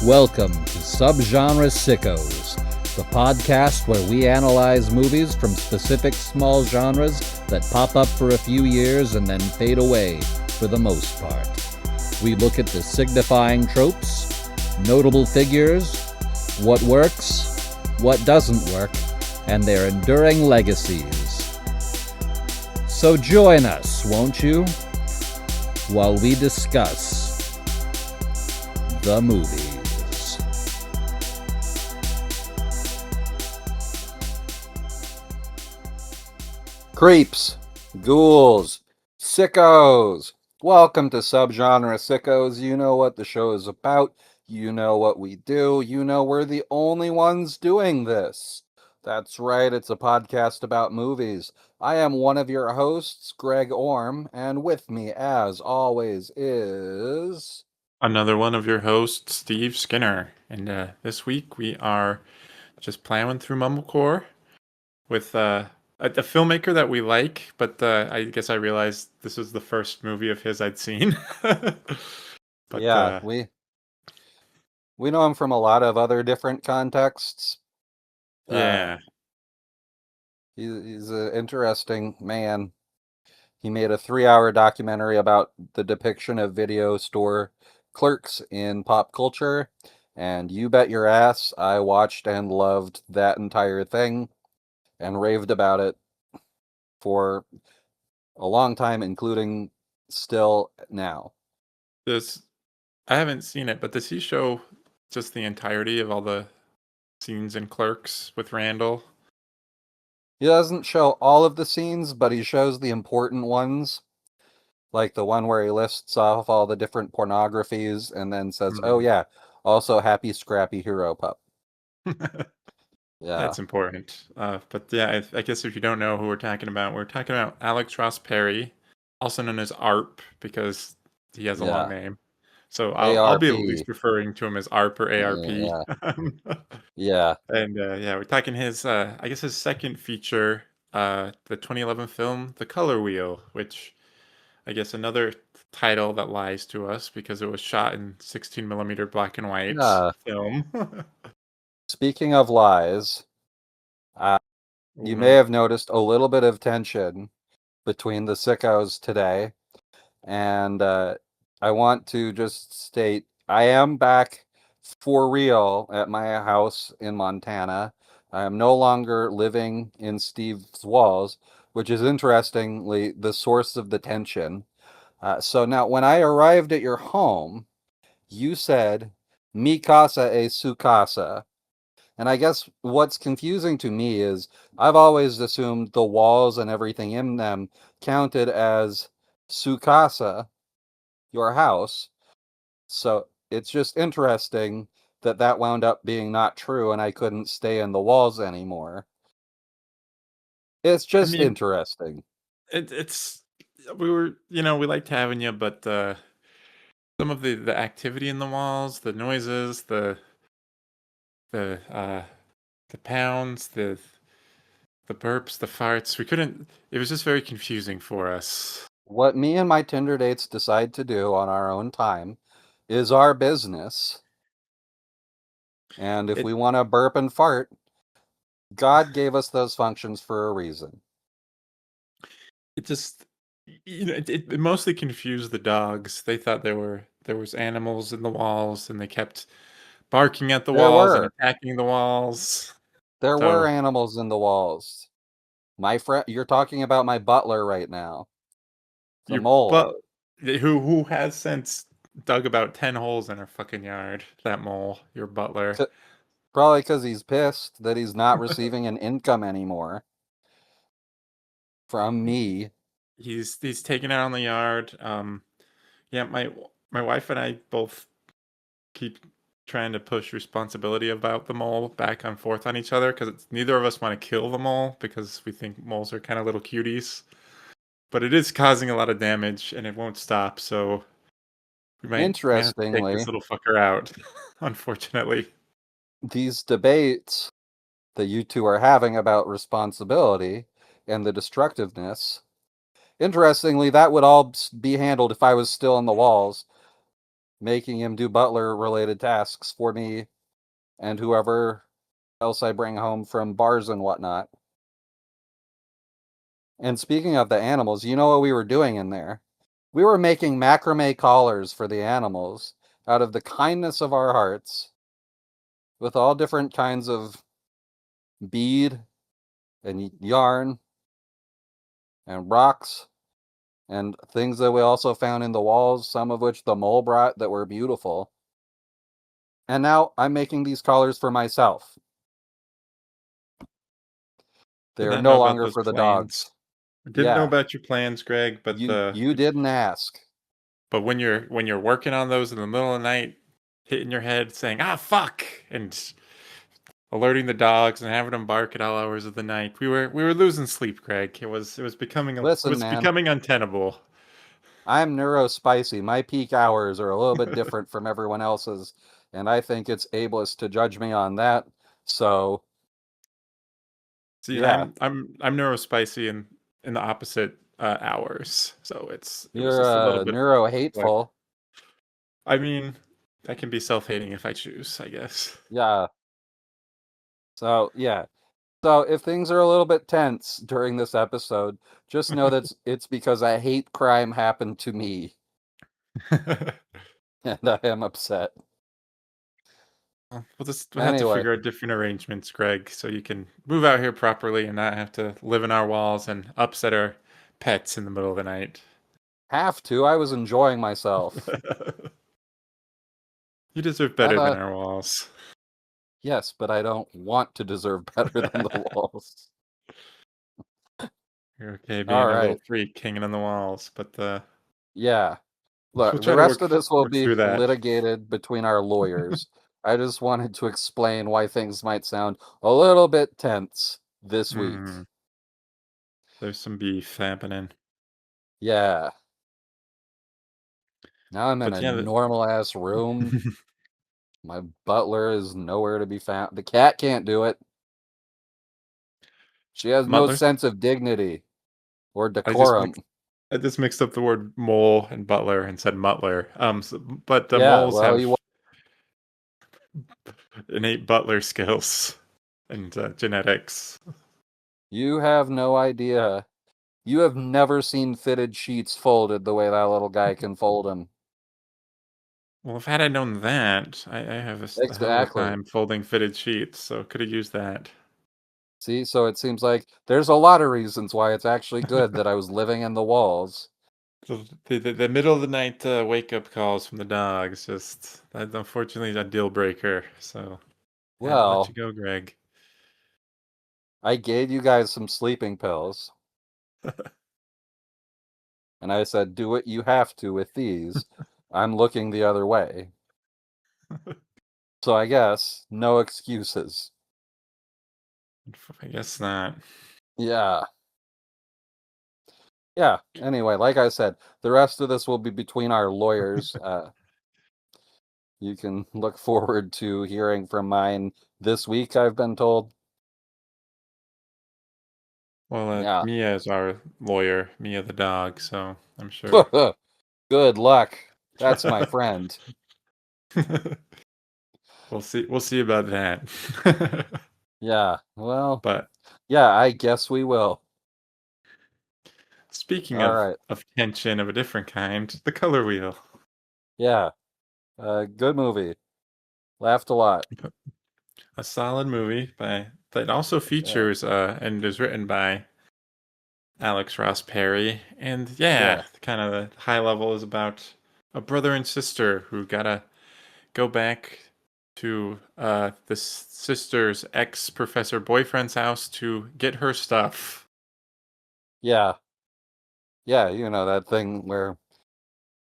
Welcome to Subgenre Sickos, the podcast where we analyze movies from specific small genres that pop up for a few years and then fade away for the most part. We look at the signifying tropes, notable figures, what works, what doesn't work, and their enduring legacies. So join us, won't you, while we discuss the movies. Creeps, ghouls, sickos. Welcome to Subgenre Sickos. You know what the show is about. You know what we do. You know we're the only ones doing this. That's right, it's a podcast about movies. I am one of your hosts, Greg Orm, and with me, as always, is... Another one of your hosts, Steve Skinner. And this week we are just plowing through Mumblecore with a filmmaker that we like, but I guess I realized this was the first movie of his I'd seen. But yeah, we know him from a lot of other different contexts. Yeah. He's an interesting man. He made a 3-hour documentary about the depiction of video store clerks in pop culture, and you bet your ass I watched and loved that entire thing and raved about it for a long time, including still now. I haven't seen it, but does he show just the entirety of all the scenes in Clerks with Randall? He doesn't show all of the scenes, but he shows the important ones. Like the one where he lists off all the different pornographies and then says, oh yeah, also Happy Scrappy Hero Pup. Yeah. That's important. But yeah, I guess if you don't know who we're talking about Alex Ross Perry, also known as ARP, because he has a long name. So I'll be at least referring to him as ARP or ARP. Yeah. And we're talking his, I guess his second feature, the 2011 film, The Color Wheel, which I guess another title that lies to us because it was shot in 16mm black and white film. Speaking of lies, you may have noticed a little bit of tension between the sickos today, and I want to just state I am back for real at my house in Montana. I am no longer living in Steve's walls, which is interestingly the source of the tension. So now, when I arrived at your home, you said, "Mi casa es su casa." And I guess what's confusing to me is I've always assumed the walls and everything in them counted as su casa, your house. So it's just interesting that wound up being not true and I couldn't stay in the walls anymore. It's just interesting. We liked having you, but some of the activity in the walls, the noises, the pounds, the burps, the farts, it was just very confusing for us. What me and my Tinder dates decide to do on our own time is our business. And if we want to burp and fart, God gave us those functions for a reason. It mostly confused the dogs. They thought there was animals in the walls, and they kept barking at the walls and attacking the walls. There were animals in the walls. My friend, you're talking about my butler right now. The mole. Who has since dug about 10 holes in our fucking yard. That mole, your butler. Probably because he's pissed that he's not receiving an income anymore from me. He's taking out on the yard. Yeah, my wife and I both keep trying to push responsibility about the mole back and forth on each other because neither of us want to kill the mole because we think moles are kind of little cuties. But it is causing a lot of damage and it won't stop, so we might have to take this little fucker out, unfortunately. These debates that you two are having about responsibility and the destructiveness, interestingly, that would all be handled if I was still in the walls. making him do butler-related tasks for me and whoever else I bring home from bars and whatnot. And speaking of the animals, you know what we were doing in there? We were making macrame collars for the animals out of the kindness of our hearts with all different kinds of bead and yarn and rocks and things that we also found in the walls, some of which the mole brought that were beautiful. And now I'm making these collars for myself. Did They're not know no about longer those for the plans. dogs. I didn't know Yeah, about your plans, Greg, but you didn't ask. but when you're working on those in the middle of the night, hitting your head saying, "Ah, fuck," and alerting the dogs and having them bark at all hours of the night. We were losing sleep, Greg. It Listen, was man, becoming untenable. I'm neurospicy. My peak hours are a little bit different from everyone else's, and I think it's ableist to judge me on that. So, See, yeah, I'm neurospicy in the opposite hours, so it was you're just a little bit. neuro Like, hateful. I mean, I can be self-hating if I choose, I guess. Yeah. So, yeah. So, if things are a little bit tense during this episode, just know that it's because a hate crime happened to me, and I am upset. We'll have to Anyway, figure out different arrangements, Greg, so you can move out here properly and not have to live in our walls and upset our pets in the middle of the night. have to. I was enjoying myself. You deserve I better than thought, our walls. yes, but I don't want to deserve better than the walls. You're okay All being a little right. freak hanging on the walls, but Yeah. Look, we'll the try to rest of this will work be through that. litigated between our lawyers. I just wanted to explain why things might sound a little bit tense this week. There's some beef happening. Yeah. Now I'm in But a yeah, normal ass room. My butler is nowhere to be found. The cat can't do it. She has no Mutlers. sense of dignity or I just decorum. mixed I just mixed up the word mole and butler and said mutler. But the Yeah, moles well, have innate butler skills and genetics. you have no idea. You have never seen fitted sheets folded the way that little guy can fold them. Well, if had I known that, I have a hell of a Exactly. time folding fitted sheets, so could have used that. See, so it seems like there's a lot of reasons why it's actually good that I was living in the walls. The middle of the night wake up calls from the dogs just that unfortunately is a deal breaker. So had to let you Well, go, Greg. I gave you guys some sleeping pills, and I said, do what you have to with these. I'm looking the other way. So I guess no excuses. I guess not. Yeah. Yeah. Anyway, like I said, the rest of this will be between our lawyers. You can look forward to hearing from mine this week, I've been told. Well, Yeah. Mia is our lawyer, Mia the dog, so I'm sure. Good luck. That's my friend. We'll see about that. Yeah. Well, But yeah, I guess we will. speaking All right. of tension of a different kind, the color wheel. Yeah. Good movie. Laughed a lot. A solid movie by that also Yeah. features and is written by Alex Ross Perry. And yeah, Yeah. kind of the high level is about a brother and sister who gotta go back to the sister's ex professor boyfriend's house to get her stuff. Yeah. Yeah. You know, that thing where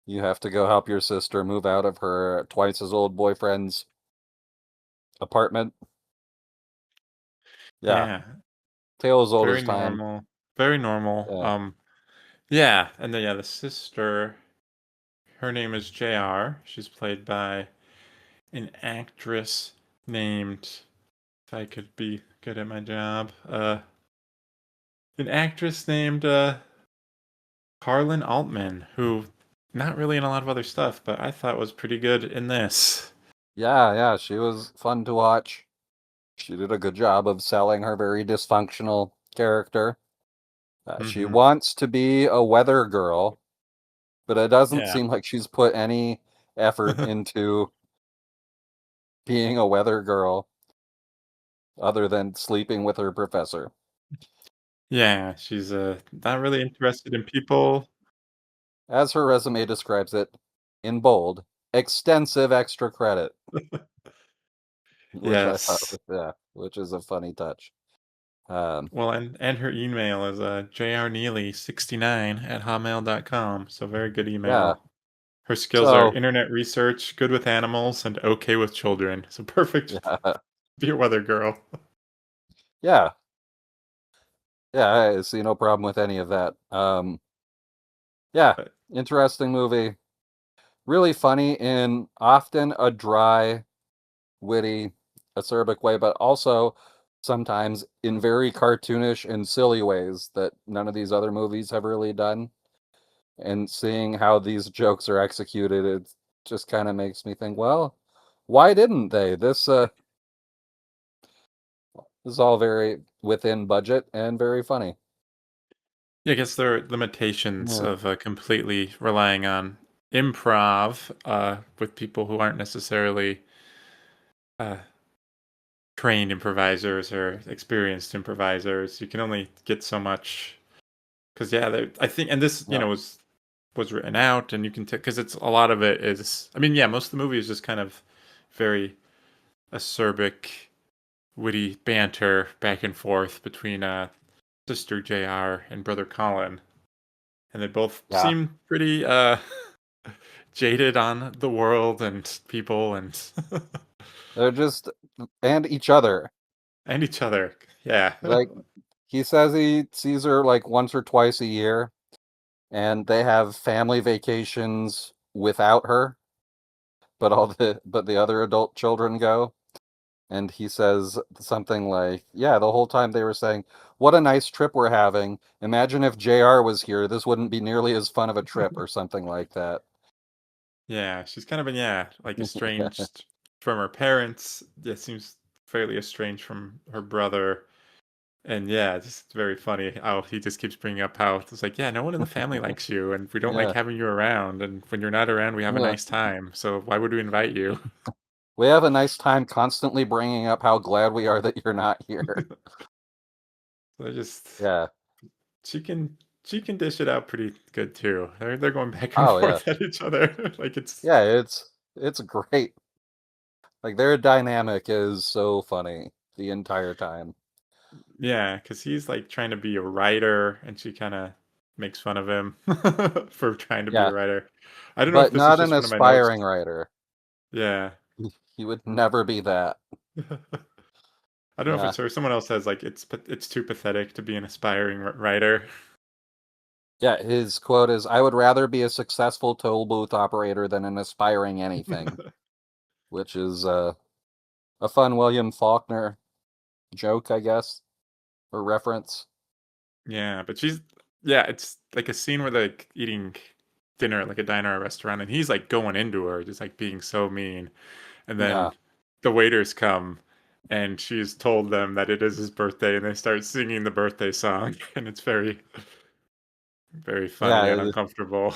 you have to go help your sister move out of her twice as old boyfriend's apartment. Yeah. Yeah, Tale as old very as time. normal. Very normal. Yeah. Yeah, and then yeah, the sister, her name is JR. She's played by an actress named, if I could be good at my job, an actress named Carlin Altman, who not really in a lot of other stuff, but I thought was pretty good in this. Yeah, she was fun to watch. She did a good job of selling her very dysfunctional character. She Hmm. wants to be a weather girl, but it doesn't Yeah. seem like she's put any effort into being a weather girl other than sleeping with her professor. Yeah, she's not really interested in people. As her resume describes it, in bold, extensive extra credit, which I thought Yes. was, yeah, which is a funny touch. Um, Well, and her email is jrneely69@hotmail.com. So very good yeah, email. Her skills are so internet research, good with animals, and okay with children. So perfect yeah, be a weather girl. yeah, yeah, I see no problem with any of that. Yeah, But interesting movie. Really funny in often a dry, witty, acerbic way, but also sometimes in very cartoonish and silly ways that none of these other movies have really done. And seeing how these jokes are executed, it just kind of makes me think, well, why didn't they? This is all very within budget and very funny. yeah, I guess there are limitations Yeah. of completely relying on improv with people who aren't necessarily uh, trained improvisers or experienced improvisers. You can only get so much because yeah, I think, and this Yeah. was written out, and you can because it's a lot of it is. I mean, yeah, most of the movie is just kind of very acerbic, witty banter back and forth between sister Jr. and brother Colin, and they both Yeah. seem pretty jaded on the world and people and They're just and each other. and each other. Yeah. Like he says he sees her like once or twice a year and they have family vacations without her, but the other adult children go. And he says something like, "Yeah, the whole time they were saying, 'What a nice trip we're having. Imagine if JR was here, this wouldn't be nearly as fun of a trip,' or something like that." Yeah, she's kind of been, yeah, like estranged from her parents. Yeah, seems fairly estranged from her brother. And yeah, it's just very funny how he just keeps bringing up how it's like, yeah, no one in the family likes you, and we don't like Yeah. having you around. And when you're not around, we have a Yeah. nice time. So why would we invite you? We have a nice time constantly bringing up how glad we are that you're not here. So just Yeah. she can she can dish it out pretty good too. They're going back and Oh yeah. forth at each other like it's Yeah, it's great. Like their dynamic is so funny the entire time. yeah, because he's like trying to be a writer, and she kind of makes fun of him for trying to be a Yeah, writer. I don't know if but this is not an just one of my notes. aspiring writer. Yeah. He would never be that. I don't know if Yeah. it's her. Someone else says like it's too pathetic to be an aspiring writer. Yeah, his quote is, "I would rather be a successful toll booth operator than an aspiring anything," which is a fun William Faulkner joke, I guess, or reference. Yeah, but she's yeah, it's like a scene where they're like eating dinner at like a diner or restaurant, and he's like going into her, just like being so mean. And Yeah. then the waiters come, and she's told them that it is his birthday, and they start singing the birthday song, and it's very, very funny and Yeah, uncomfortable.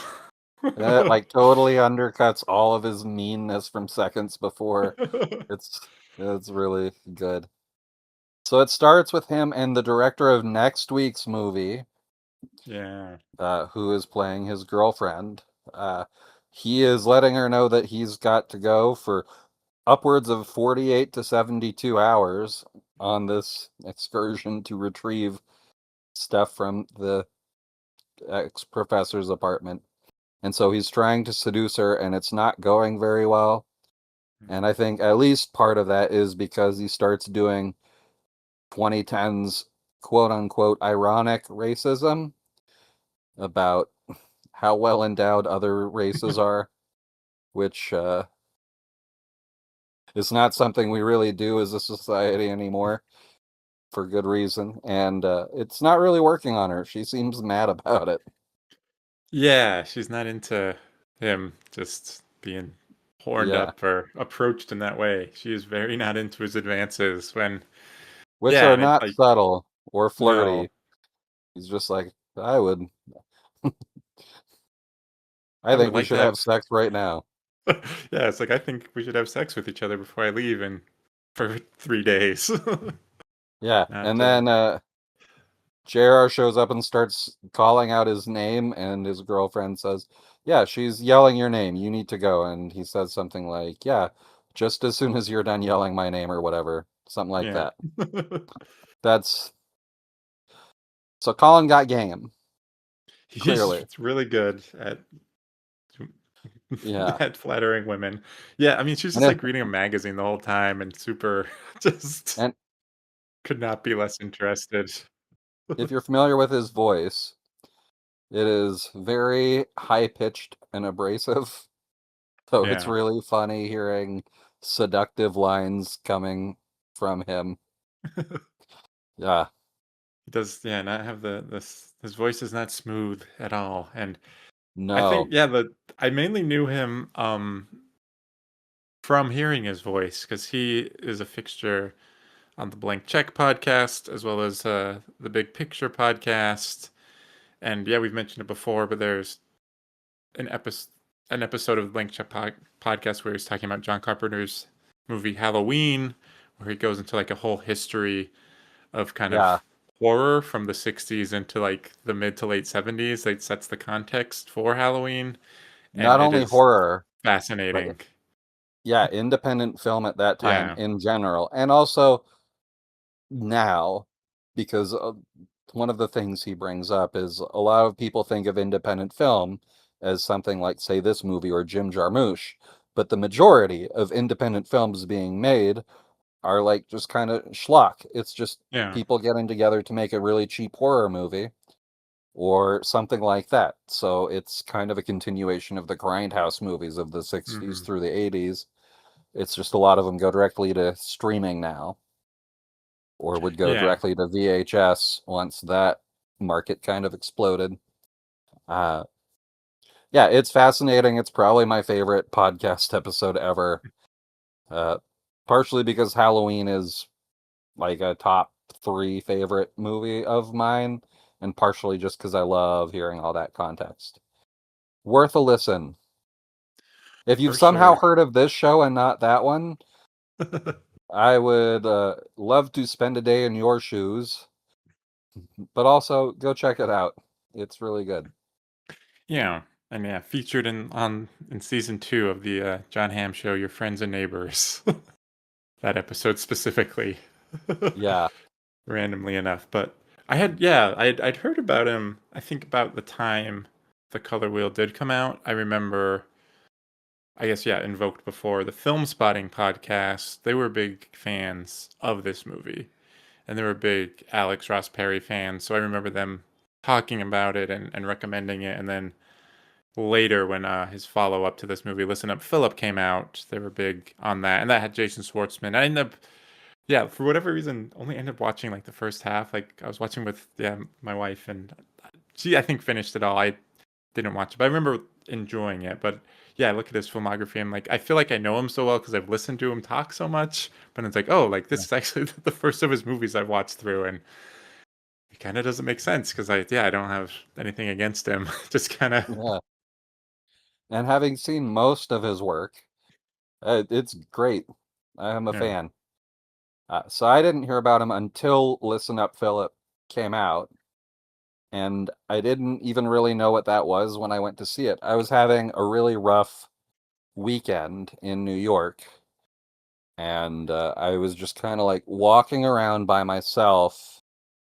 that like totally undercuts all of his meanness from seconds before. It's it's really good. So it starts with him and the director of next week's movie, Yeah. who is playing his girlfriend. Uh, he is letting her know that he's got to go for upwards of 48 to 72 hours on this excursion to retrieve stuff from the ex-professor's apartment. And so he's trying to seduce her, and it's not going very well. And I think at least part of that is because he starts doing 2010's quote unquote ironic racism about how well endowed other races are, which is not something we really do as a society anymore for good reason. And it's not really working on her. She seems mad about it. Yeah, she's not into him just being horned Yeah, up or approached in that way. She is very not into his advances when, which yeah, are and it's not like, subtle or no. flirty. He's just like, I would, I I would think we like to should have have, sex right now. yeah, it's like, I think we should have sex with each other before I leave and for 3 days. Yeah, Not, and then JR shows up and starts calling out his name, and his girlfriend says, "Yeah, she's yelling your name. You need to go." And he says something like, "Yeah, just as soon as you're done yelling my name or whatever." Something like yeah. that. That's so Colin got game, He's clearly. really good at Yeah. at flattering women. Yeah, I mean, she's And just like reading a magazine the whole time and super just and could not be less interested. if you're familiar with his voice, it is very high-pitched and abrasive. So it's Yeah. really funny hearing seductive lines coming from him. Yeah. He does, yeah, not have the this his voice is not smooth at all. And I think, No. yeah, I mainly knew him from hearing his voice because he is a fixture on the Blank Check podcast as well as the Big Picture podcast. And yeah, we've mentioned it before, but there's an episode of the Blank Check podcast where he's talking about John Carpenter's movie Halloween, where he goes into like a whole history of kind Yeah. of horror from the 60s into like the mid to late 70s. It sets the context for Halloween, and Not it only is horror, but fascinating. yeah, independent film at that time Yeah. in general, and also now, because one of the things he brings up is a lot of people think of independent film as something like, say, this movie or Jim Jarmusch, but the majority of independent films being made are like just kind of schlock. It's just Yeah. people getting together to make a really cheap horror movie or something like that. So it's kind of a continuation of the Grindhouse movies of the 60s Hmm. through the 80s. It's just a lot of them go directly to streaming now, or would go Yeah. directly to VHS once that market kind of exploded. Uh, yeah, it's fascinating. It's probably my favorite podcast episode ever. Uh, Partially because Halloween is like a top three favorite movie of mine, and partially just because I love hearing all that context. Worth a listen. If you've For somehow sure. heard of this show and not that one, I would love to spend a day in your shoes, but also go check it out. It's really good. Yeah. And yeah, featured in season 2 of the John Hamm show, Your Friends and Neighbors. That episode specifically. Yeah, Randomly enough. But I had, yeah, I'd heard about him. I think about the time the Color Wheel did come out. I remember, I guess, yeah, invoked before the Film Spotting podcast. They were big fans of this movie, and they were big Alex Ross Perry fans. So I remember them talking about it and recommending it. And then later, when his follow up to this movie, Listen Up Philip, came out, they were big on that, and that had Jason Schwartzman. I ended up, yeah, for whatever reason, only ended up watching like the first half. Like I was watching with, yeah, my wife, and she, I think, finished it all. I didn't watch it, but I remember enjoying it. But yeah, I look at his filmography and like I feel like I know him so well because I've listened to him talk so much. But it's like, oh, like this is actually the first of his movies I've watched through, and it kind of doesn't make sense because I don't have anything against him. Just kind of, yeah. And having seen most of his work, it's great. I am a yeah. fan. So I didn't hear about him until Listen Up Philip came out, and I didn't even really know what that was when I went to see it. I was having a really rough weekend in New York, and I was just kind of like walking around by myself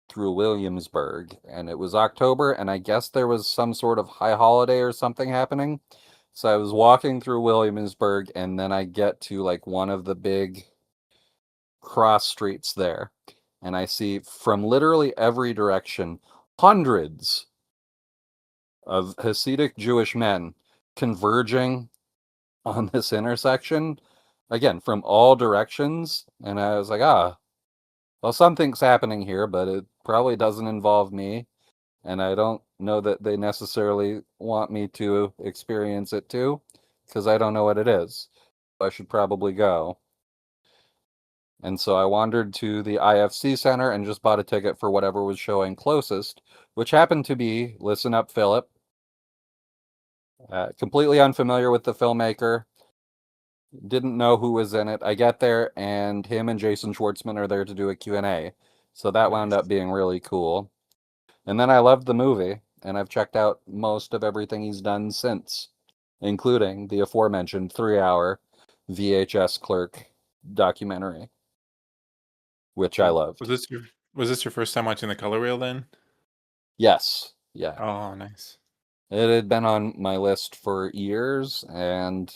through Williamsburg, and it was October, and I guess there was some sort of high holiday or something happening. So I was walking through Williamsburg, and then I get to like one of the big cross streets there, and I see from literally every direction hundreds of Hasidic Jewish men converging on this intersection, again, from all directions. And I was like, well, something's happening here, but it probably doesn't involve me. and I don't know that they necessarily want me to experience it too, because I don't know what it is. I should probably go. And so I wandered to the IFC Center and just bought a ticket for whatever was showing closest, which happened to be Listen Up, Philip. Completely unfamiliar with the filmmaker, didn't know who was in it. I get there, and him and Jason Schwartzman are there to do a Q&A. So that wound Nice. up being really cool. And then I loved the movie, and I've checked out most of everything he's done since, including the aforementioned 3-hour VHS Clerk documentary, which I Cool. loved. Was this your first time watching the color wheel then? Yes, yeah. Oh, nice. It had been on my list for years, and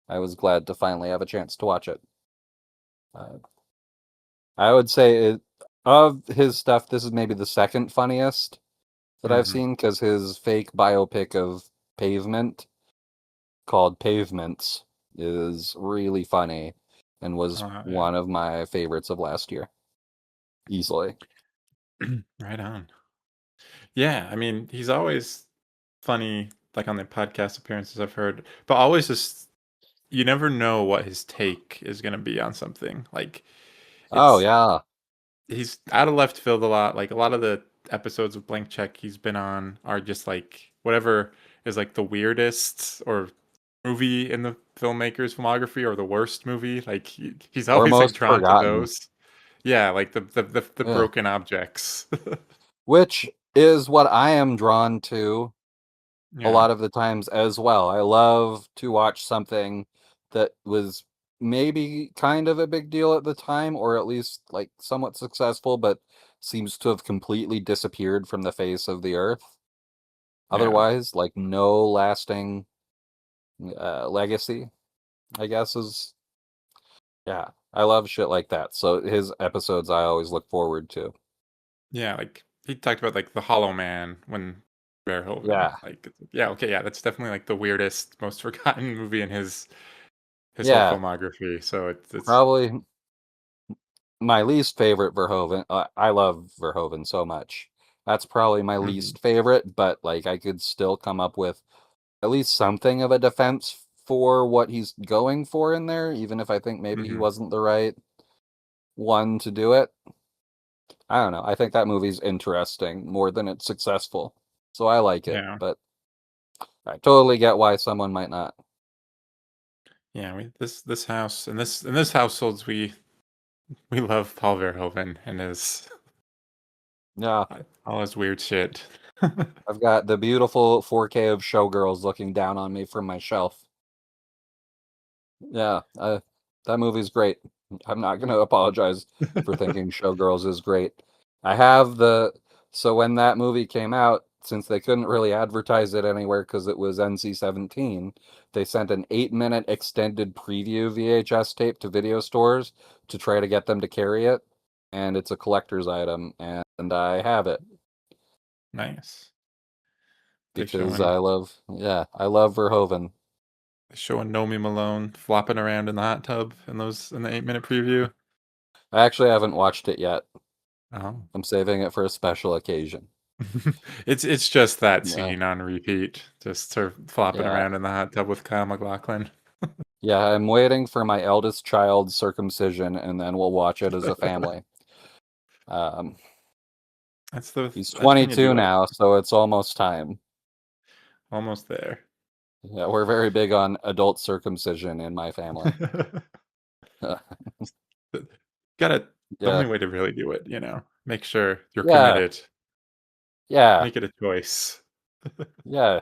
I was glad to finally have a chance to watch it. Uh, I would say of his stuff, this is maybe the second funniest that I've Hmm. seen, because his fake biopic of Pavement called Pavements is really funny and was Yeah. one of my favorites of last year. Easily. Right on. Yeah, I mean, he's always funny, like on the podcast appearances I've heard, but always just you never know what his take is gonna be on something. Like Oh, it's yeah. he's out of left field a lot. Like a lot of the episodes of Blank Check he's been on are just like whatever is like the weirdest or movie in the filmmaker's filmography or the worst movie. Like he's Or always like most drawn to forgotten. those. Yeah, like the Yeah. broken objects. Which is what I am drawn to a Yeah. lot of the times as well. I love to watch something that was maybe kind of a big deal at the time, or at least like somewhat successful, but seems to have completely disappeared from the face of the earth. Yeah. Otherwise, like no lasting legacy, I guess is, yeah. I love shit like that. So his episodes I always look forward to. Yeah, like he talked about like the Hollow Man when Verhoeven. Yeah. Like yeah, okay, yeah, that's definitely like the weirdest, most forgotten movie in his whole Yeah. filmography. So it's Probably my least favorite Verhoeven. I love Verhoeven so much. That's probably my Mhm, least favorite, but like I could still come up with at least something of a defense for what he's going for in there, even if I think maybe he mhm. wasn't the right one to do it. I don't know. I think that movie's interesting more than it's successful. So I like it, Yeah. but I totally get why someone might not. Yeah, this house and this households we love Paul Verhoeven and his Yeah, all his weird shit. I've got the beautiful 4K of Showgirls looking down on me from my shelf. Yeah, that movie's great. I'm not going to apologize for thinking Showgirls is great. I have so when that movie came out, since they couldn't really advertise it anywhere because it was NC-17, they sent an 8-minute extended preview VHS tape to video stores to try to get them to carry it. And it's a collector's item, and I have it Nice. They because showing I love Verhoeven. they showing Nomi Malone flopping around in the hot tub in the 8-minute preview. I actually haven't watched it yet. Oh. I'm saving it for a special occasion. It's just that Yeah. scene on repeat, just her flopping Yeah. around in the hot tub with Kyle MacLachlan. Yeah, I'm waiting for my eldest child's circumcision, and then we'll watch it as a family. Um, he's That's when you 22 do it. now, so it's almost time. Almost there. Yeah, we're very big on adult circumcision in my family. Gotta the Yeah, only way to really do it, make sure you're yeah, committed. yeah, Make it a choice. yeah.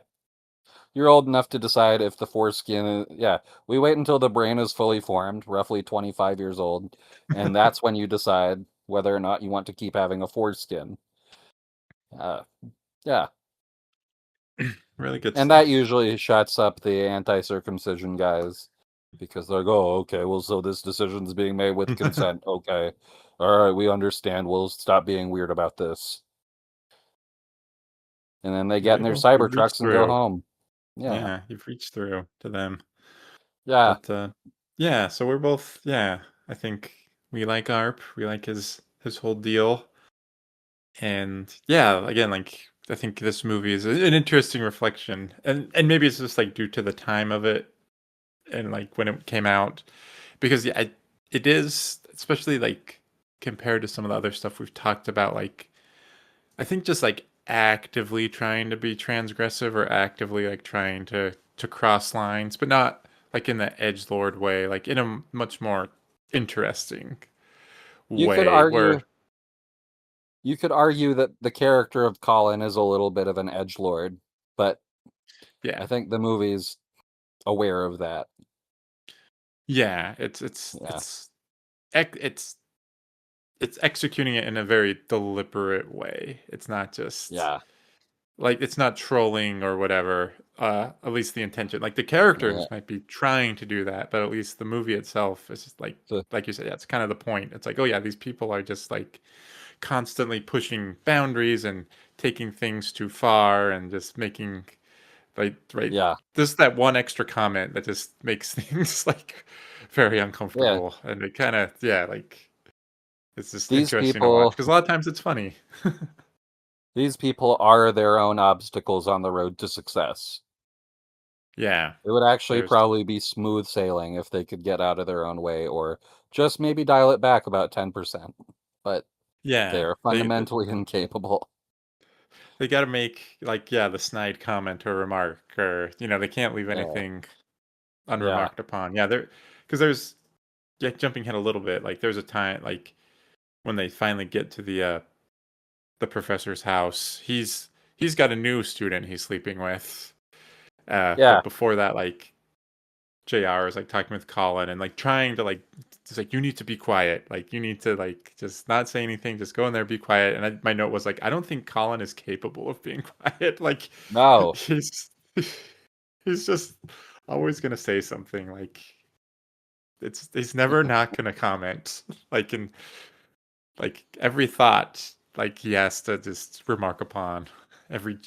You're old enough to decide if the foreskin. Yeah, we wait until the brain is fully formed, roughly 25 years old, and that's when you decide whether or not you want to keep having a foreskin. Uh, yeah. Really good And that stuff. usually shuts up the anti-circumcision guys because they're like, oh, okay, well, so this decision's being made with consent. Okay. All right, we understand. We'll stop being weird about this. And then they get Yeah, in their well, you've reached Cybertrucks and go through. home. Yeah. Yeah, you've reached through to them. Yeah. But, yeah, so we're both I think we like ARP, we like his whole deal, and, yeah, again, like, I think this movie is an interesting reflection, and maybe it's just like due to the time of it and like when it came out, because yeah, it is, especially like compared to some of the other stuff we've talked about. Like I think just like actively trying to be transgressive or actively like trying to cross lines, but not like in the edge lord way, like in a much more interesting You could way argue where you could argue that the character of Colin is a little bit of an edgelord, but I yeah. think the movie's aware of that. Yeah, Yeah. it's it's executing it in a very deliberate way. It's not just Yeah. like it's not trolling or whatever. At least the intention. Like the Yeah. characters might be trying to do that, but at least the movie itself is just So, like you said, yeah, it's kind of the point. It's like, oh yeah, these people are just like constantly pushing boundaries and taking things too far and just making like right yeah. just that one extra comment that just makes things like very Yeah. uncomfortable and it kind of yeah like it's just These interesting to watch people because a lot of times it's funny. these people are their own obstacles on the road to success. Yeah, It would actually there's probably be smooth sailing if they could get out of their own way or just maybe dial it back about 10%. But yeah they're fundamentally incapable. they got to make like yeah the snide comment or remark or they can't leave Yeah. anything Yeah. unremarked upon. Yeah, there because there's yeah jumping ahead a little bit like there's a time like when they finally get to the professor's house. He's got a new student he's sleeping with. Yeah. But before that, like JR is like talking with Colin and like trying to like it's like you need to be quiet. Like you need to like just not say anything, just go in there, be quiet. And my note was like, I don't think Colin is capable of being quiet. Like No. he's he's just always gonna say something. Like he's never not gonna comment. Like in like every thought, like he has to just remark upon every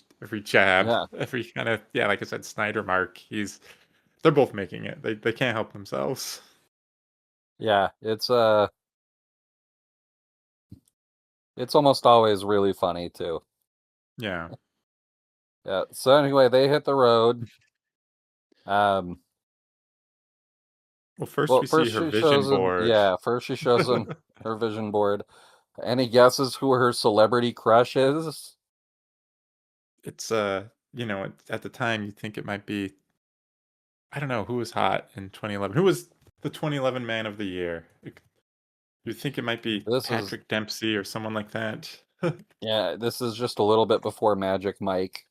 jab, Yeah. every kind of yeah, like I said, Snyder mark. They're both making it. They can't help themselves. Yeah. It's almost always really funny too. Yeah. Yeah. So anyway, they hit the road. Um Well, first well, we see first her she shows vision him, board. yeah, first she shows him her vision board. Any guesses who her celebrity crush is? It's at the time you think it might be I don't know who was hot in 2011. Who was the 2011 Man of the Year? You think it might be This is Patrick Dempsey or someone like that? Yeah, this is just a little bit before Magic Mike,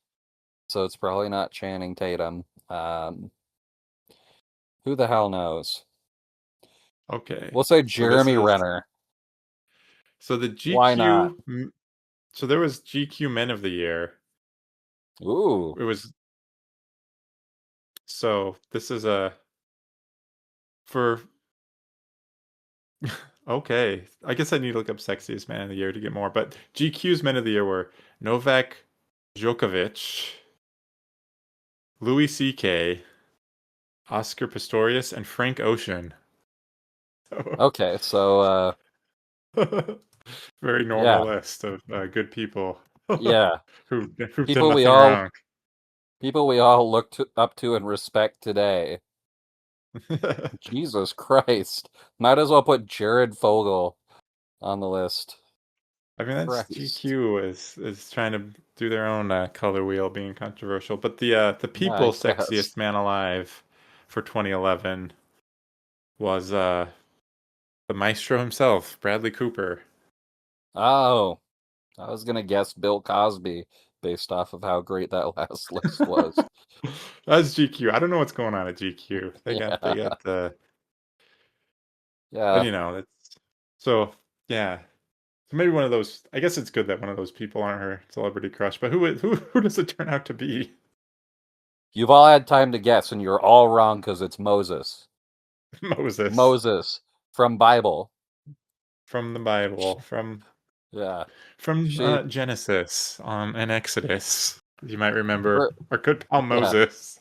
so it's probably not Channing Tatum. Who the hell knows? Okay. We'll say So this Jeremy is Renner. so the Why not? so there was GQ Men of the Year. Ooh, It was so this is a for okay. I guess I need to look up sexiest man of the year to get more, but GQ's men of the year were Novak Djokovic, Louis C.K., Oscar Pistorius, and Frank Ocean. okay, so Very yeah, normal list of good people yeah, who've done people we nothing all wrong. people we all up to and respect today. Jesus Christ, might as well put Jared Fogle on the list. I mean, that's Christ, GQ is trying to do their own color wheel, being controversial. But the yeah, I people guess. sexiest man alive for 2011 was the maestro himself, Bradley Cooper. Oh, I was gonna guess Bill Cosby based off of how great that last list was. That's GQ. I don't know what's going on at GQ. They Yeah, got the but yeah. that's so yeah. So maybe one of those. I guess it's good that one of those people aren't her celebrity crush. But who does it turn out to be? You've all had time to guess, and you're all wrong because it's Moses. Moses Moses from Bible. from the Bible Yeah, from she Genesis and Exodus. You might remember for our good pal yeah Moses.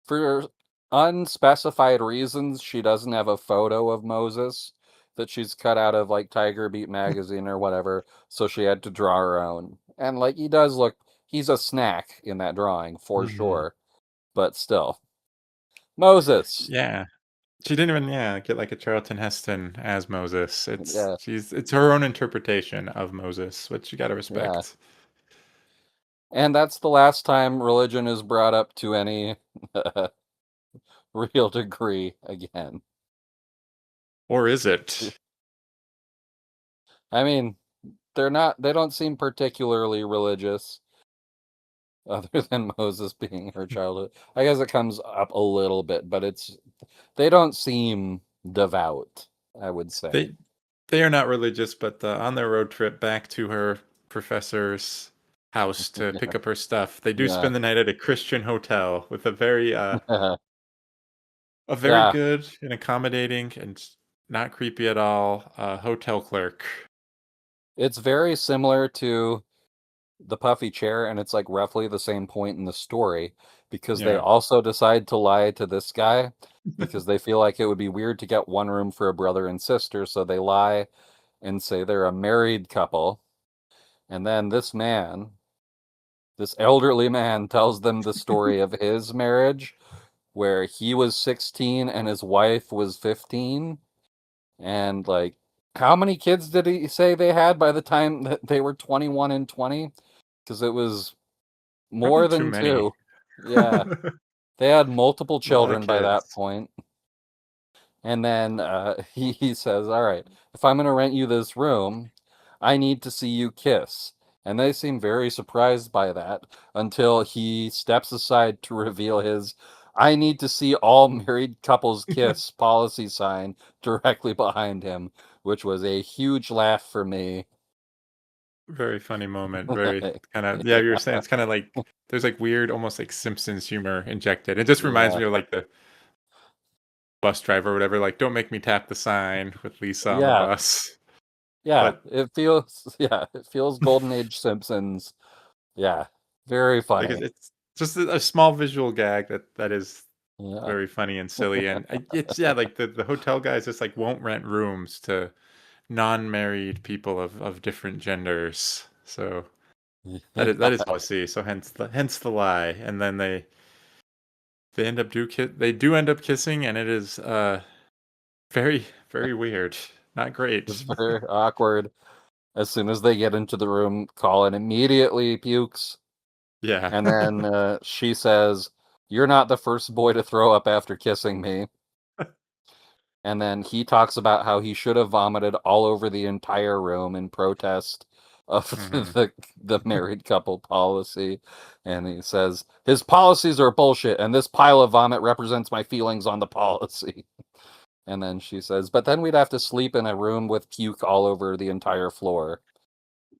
for unspecified reasons. She doesn't have a photo of Moses that she's cut out of like Tiger Beat magazine or whatever, so she had to draw her own. And like he does look, he's a snack in that drawing for Mhm. sure. But still, Moses. Yeah. She didn't even, yeah, get like a Charlton Heston as Moses. Yeah, It's her own interpretation of Moses, which you gotta yeah. respect. And that's the last time religion is brought up to any real degree again. Or is it? I mean, they don't seem particularly religious other than Moses being her childhood. I guess it comes up a little bit, but they don't seem devout, I would say. They they are not religious, but on their road trip back to her professor's house to pick up her stuff, they do Yeah. spend the night at a Christian hotel with a very Yeah. good and accommodating and not creepy at all hotel clerk. It's very similar to the puffy chair, and it's like roughly the same point in the story because they Yeah. also decide to lie to this guy because they feel like it would be weird to get one room for a brother and sister, so they lie and say they're a married couple. And then this elderly man, tells them the story of his marriage where he was 16 and his wife was 15. And like, how many kids did he say they had by the time that they were 21 and 20? Because it was Probably more too than many. two. Yeah. A They had multiple lot of children by that kids. point. And then he says, all right, if I'm going to rent you this room, I need to see you kiss. And they seem very surprised by that until he steps aside to reveal his I need to see all married couples kiss policy sign directly behind him, which was a huge laugh for me. Very funny moment. Very kind of, yeah, you were saying it's kind of like there's like weird, almost like Simpsons humor injected. It just reminds Yeah. me of like the bus driver or whatever, like, don't make me tap the sign with Lisa on the Yeah. bus. Yeah. But It feels Golden Age Simpsons. Yeah. Very like funny. it's just a small visual gag that is Yeah. very funny and silly. And it's, yeah, like the hotel guys just like won't rent rooms to non-married people of different genders. So that is policy. So hence the lie. And then they do end up kissing, and it is very very weird. Not It's great. very awkward. As soon as they get into the room, Colin immediately pukes. Yeah. And then she says, "You're not the first boy to throw up after kissing me." And then he talks about how he should have vomited all over the entire room in protest of Hmm. the married couple policy. And he says, his policies are bullshit, and this pile of vomit represents my feelings on the policy. And then she says, but then we'd have to sleep in a room with puke all over the entire floor.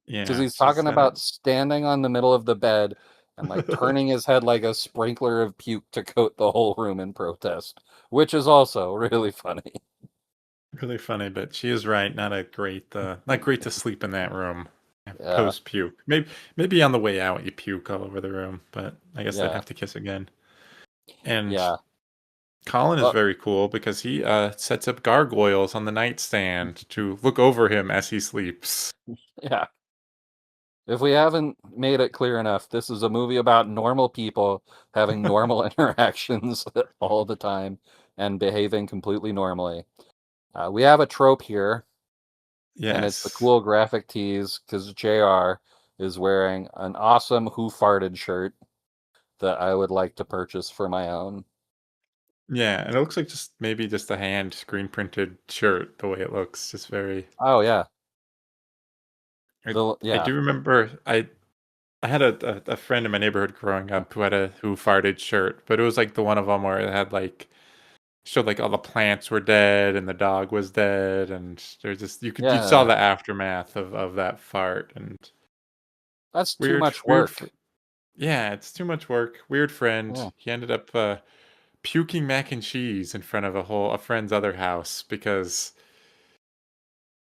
Because Yeah, he's she's talking about standing on the middle of the bed and like turning his head like a sprinkler of puke to coat the whole room in protest, which is also really funny. really funny, but she is right. Not great to sleep in that room Yeah, post puke. Maybe on the way out you puke all over the room, but I guess they'd yeah, have to kiss again. And yeah. Colin is Well, very cool because he sets up gargoyles on the nightstand to look over him as he sleeps. yeah. If we haven't made it clear enough, this is a movie about normal people having normal interactions all the time and behaving completely normally. We have a trope here, and it's the Yes. cool graphic tees because JR is wearing an awesome Who Farted shirt that I would like to purchase for my own. Yeah, and it looks like just maybe just a hand screen printed shirt the way it looks. Just very Oh yeah, I yeah, do remember I had a friend in my neighborhood growing up who had a Who Farted shirt, but it was like the one of them where it had like showed like all the plants were dead and the dog was dead, and there's just you saw yeah. the aftermath of that fart. And That's too weird much weird work. yeah, it's too much work. Weird friend. Yeah. He ended up puking mac and cheese in front of a friend's other house because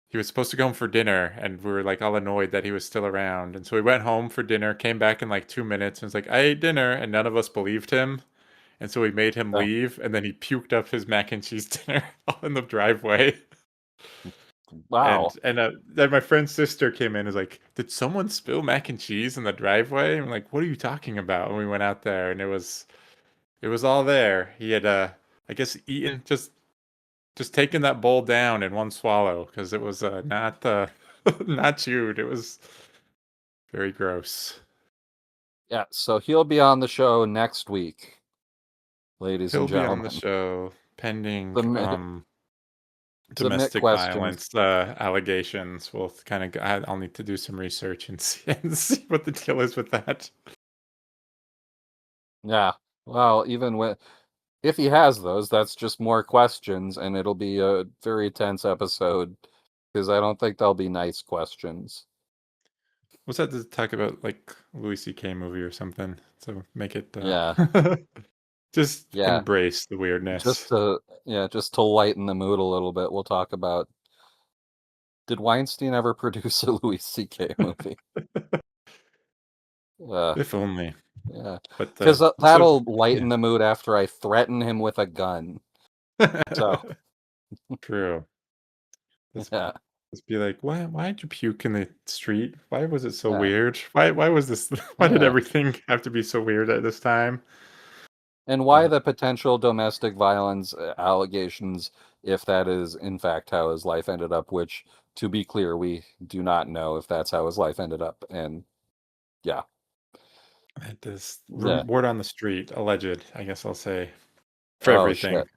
he was supposed to go home for dinner, and we were like all annoyed that he was still around. And so we went home for dinner, came back in like 2 minutes, and was like, I ate dinner, and none of us believed him. And so we made him Uh, leave, and then he puked up his mac and cheese dinner all in the driveway. Wow. And then my friend's sister came in and was like, "Did someone spill mac and cheese in the driveway?" I'm like, "What are you talking about?" And we went out there, and it was all there. He had I guess eaten just taken that bowl down in one swallow because it was not not chewed. It was very gross. Yeah, so he'll be on the show next week, ladies and He'll be on the gentlemen. show pending Submit, submit domestic questions. violence allegations. We'll kind of I'll need to do some research and see what the deal is with that. Yeah. Well, even with if he has those, that's just more questions, and it'll be a very tense episode because I don't think they'll be nice questions. Was that to talk about like Louis C.K. movie or something? So make it Yeah. just Yeah. embrace the weirdness. Just to lighten the mood a little bit, we'll talk about did Weinstein ever produce a Louis C.K. movie? Uh, If only. yeah. But Because so that'll lighten yeah. the mood after I threaten him with a gun. So, True. Just yeah. just be like, why'd you puke in the street? Why was it so Yeah. weird? Why was this why did Yeah. everything have to be so weird at this time? And why But the potential domestic violence allegations if that is in fact how his life ended up, which to be clear, we do not know if that's how his life ended up. And yeah. it is Yeah. word on the street, alleged, I guess I'll say, for Oh everything. shit.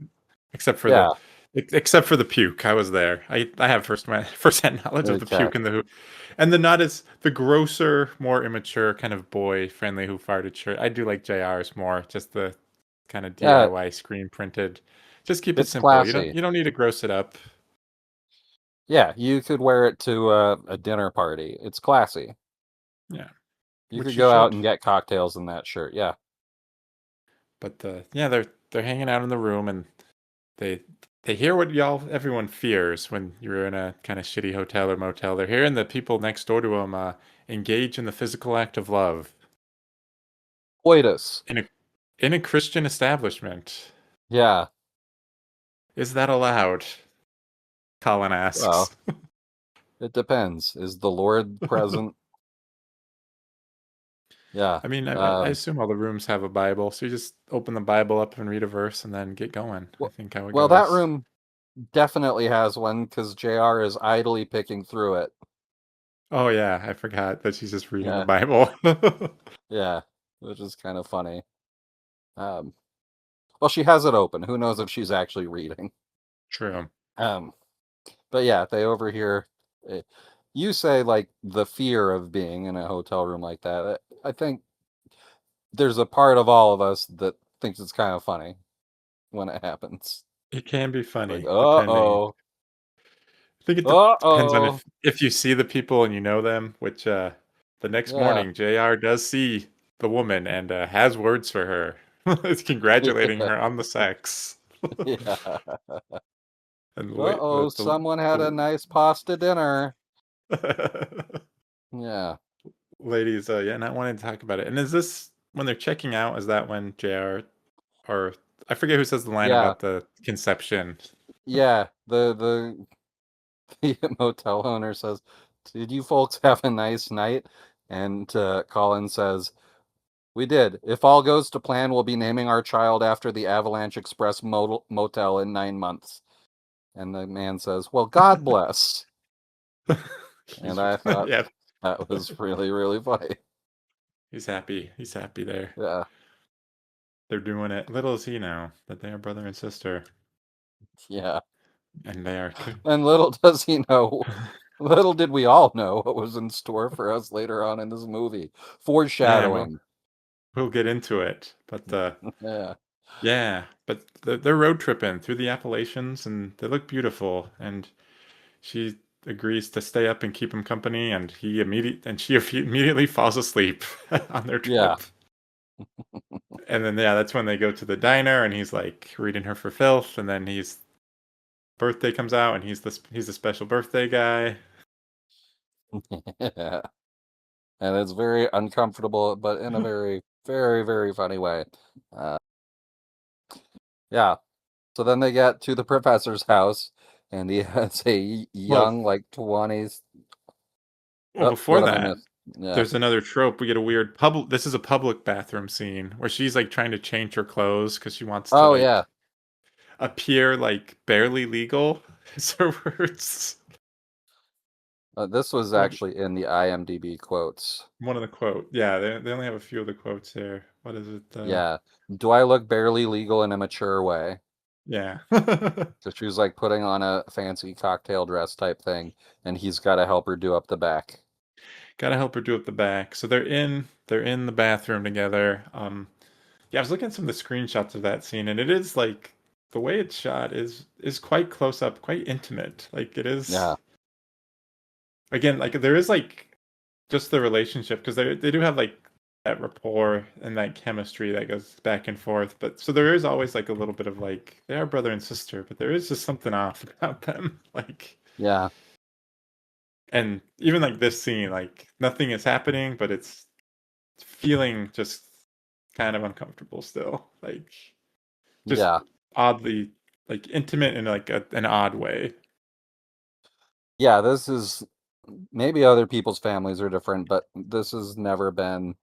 Except for Yeah. except for the puke. I was there. I have first-hand knowledge of the Okay. puke and the not as the grosser, more immature kind of boy friendly who farted shirt. I do like JR's more, just the kind of Yeah, DIY screen printed. Just keep it it's simple. classy. You don't need to gross it up. Yeah, you could wear it to a dinner party. It's classy. Yeah, You could which you go out should. and get cocktails in that shirt. Yeah. But yeah, they're hanging out in the room and they they hear what everyone fears when you're in a kind of shitty hotel or motel. They're hearing the people next door to them engage in the physical act of love Coitus. in a Christian establishment. Yeah. Is that allowed? Colin Well, asks. it depends. Is the Lord present? Yeah. I mean, I assume all the rooms have a Bible, so you just open the Bible up and read a verse and then get going. I Well, think how it well, that goes. room definitely has one because JR is idly picking through it. Oh yeah, I forgot that she's just reading the Yeah. Bible. Yeah. Which is kind of funny. Um, well, she has it open. Who knows if she's actually reading? True. Um, but yeah, they overhear. eh, You say like the fear of being in a hotel room like that. I think there's a part of all of us that thinks it's kind of funny when it happens. It can be Like, funny, depending. uh-oh, I think it depends on uh-oh. if you see the people and you know them. Which the next Yeah, morning, Jr. does see the woman and has words for her. It's congratulating yeah, her on the sex. yeah. And wait, Uh-oh, someone had a nice pasta dinner. Yeah, ladies, yeah, not wanting to talk about it. And is this when they're checking out? Is that when JR or I forget who says the line yeah, about the conception? yeah. The motel owner says, "Did you folks have a nice night?" And Colin says, "We did. If all goes to plan, we'll be naming our child after the Avalanche Express motel in 9 months." And the man says, "Well, God bless." And I thought Yeah, that was really, really funny. he's happy. He's happy there. Yeah, They're doing it. Little does he know that they are brother and sister, yeah. and they are. And little does he know, little did we all know what was in store for us later on in this movie. Yeah, Foreshadowing. we'll get into it, but Yeah. yeah, but they're road tripping through the Appalachians, and they look beautiful. And she agrees to stay up and keep him company, and she immediately falls asleep on their Yeah. trip. And then yeah, that's when they go to the diner, and he's like reading her for filth, and then his birthday comes out, and he's the special birthday guy. Yeah. And it's very uncomfortable, but in a very, very, very funny way. Uh, yeah. So then they get to the professor's house, and he has a Well, young, like 20s. well, Oh, before what have I that, missed? Yeah. there's another trope. We get a weird public. This is a public bathroom scene where she's like trying to change her clothes because she wants to Oh, yeah. like appear like barely legal. Is her words? This was What actually in the IMDb quotes. one of the quote? Yeah, they only have a few of the quotes here. What is it? Yeah. Do I look barely legal in a mature way? Yeah. So she was like putting on a fancy cocktail dress type thing, and he's got to help her do up the back. Gotta help her do up the back. So they're in the bathroom together. Yeah, I was looking at some of the screenshots of that scene, and it is like the way it's shot is quite close up, quite intimate. Like it is Yeah. again, like there is like just the relationship because they do have like that rapport and that chemistry that goes back and forth. But so there is always like a little bit of like they are brother and sister, but there is just something off about them. Like Yeah. and even like this scene, like nothing is happening, but it's feeling just kind of uncomfortable still. Like just Yeah. oddly like intimate in like an odd way. Yeah. This is maybe other people's families are different, but this has never been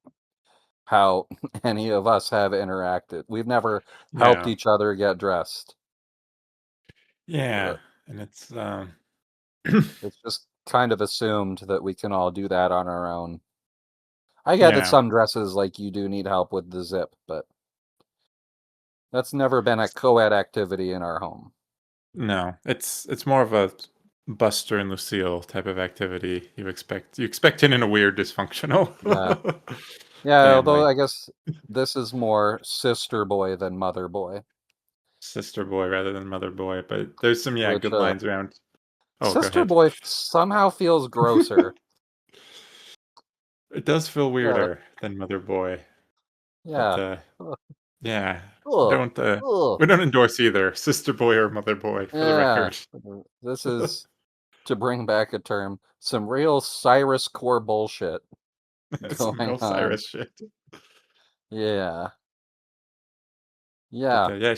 how any of us have interacted. We've never helped Yeah. each other get dressed. Yeah. Uh, And it's It's just kind of assumed that we can all do that on our own. I get that yeah. some dresses, like you do need help with the zip, but that's never been a co-ed activity in our home. No. It's more of a Buster and Lucille type of activity. You expect it in a weird dysfunctional Yeah. Yeah, although family. I guess this is more sister boy than mother boy, Sister boy rather than mother boy, but there's some which good lines around. Oh, go sister ahead. boy somehow feels grosser. It does feel Yeah. weirder than mother boy, but Yeah. Ugh. yeah, Ugh. don't Ugh. we don't endorse either sister boy or mother boy for the Yeah. record. This is, to bring back a term, some real Cyrus core bullshit Some going real on. Cyrus shit. Yeah. But Yeah. yeah,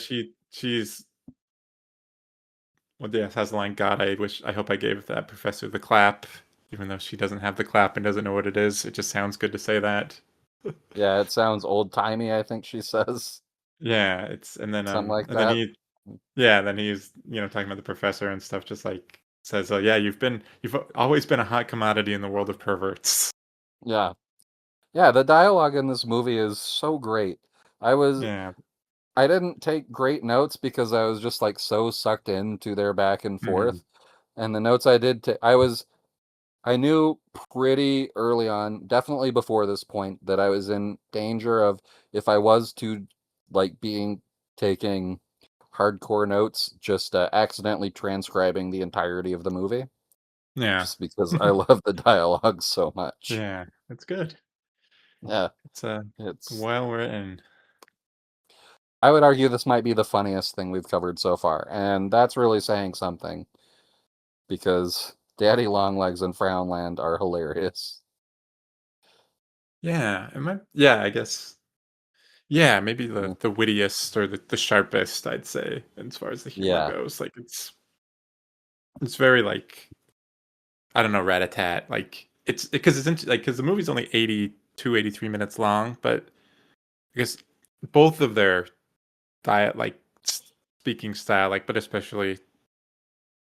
she's well, yeah, has the line, God, I hope I gave that professor the clap, even though she doesn't have the clap and doesn't know what it is. It just sounds good to say that. Yeah, it sounds old-timey, I think she says. Yeah, it's Something like and then that. he's talking about the professor and stuff, just like says, oh yeah, you've always been a hot commodity in the world of perverts. Yeah. Yeah, the dialogue in this movie is so great. I was Yeah. I didn't take great notes because I was just like so sucked into their back and Hmm. forth. And the notes I did I knew pretty early on, definitely before this point, that I was in danger of, if I was to like being taking hardcore notes, just accidentally transcribing the entirety of the movie, Yeah. just because I love the dialogue so much. Yeah. It's good. Yeah, It's it's well written. I would argue this might be the funniest thing we've covered so far, and that's really saying something because Daddy Longlegs and Frownland are hilarious. Yeah. Yeah, I guess. Yeah, maybe Mm. the wittiest or the sharpest, I'd say, as far as the humor Yeah, goes. Like it's very like I don't know, rat-a-tat. Like it's because because the movie's only 82, 83 minutes long, but I guess both of their diet like speaking style, like but especially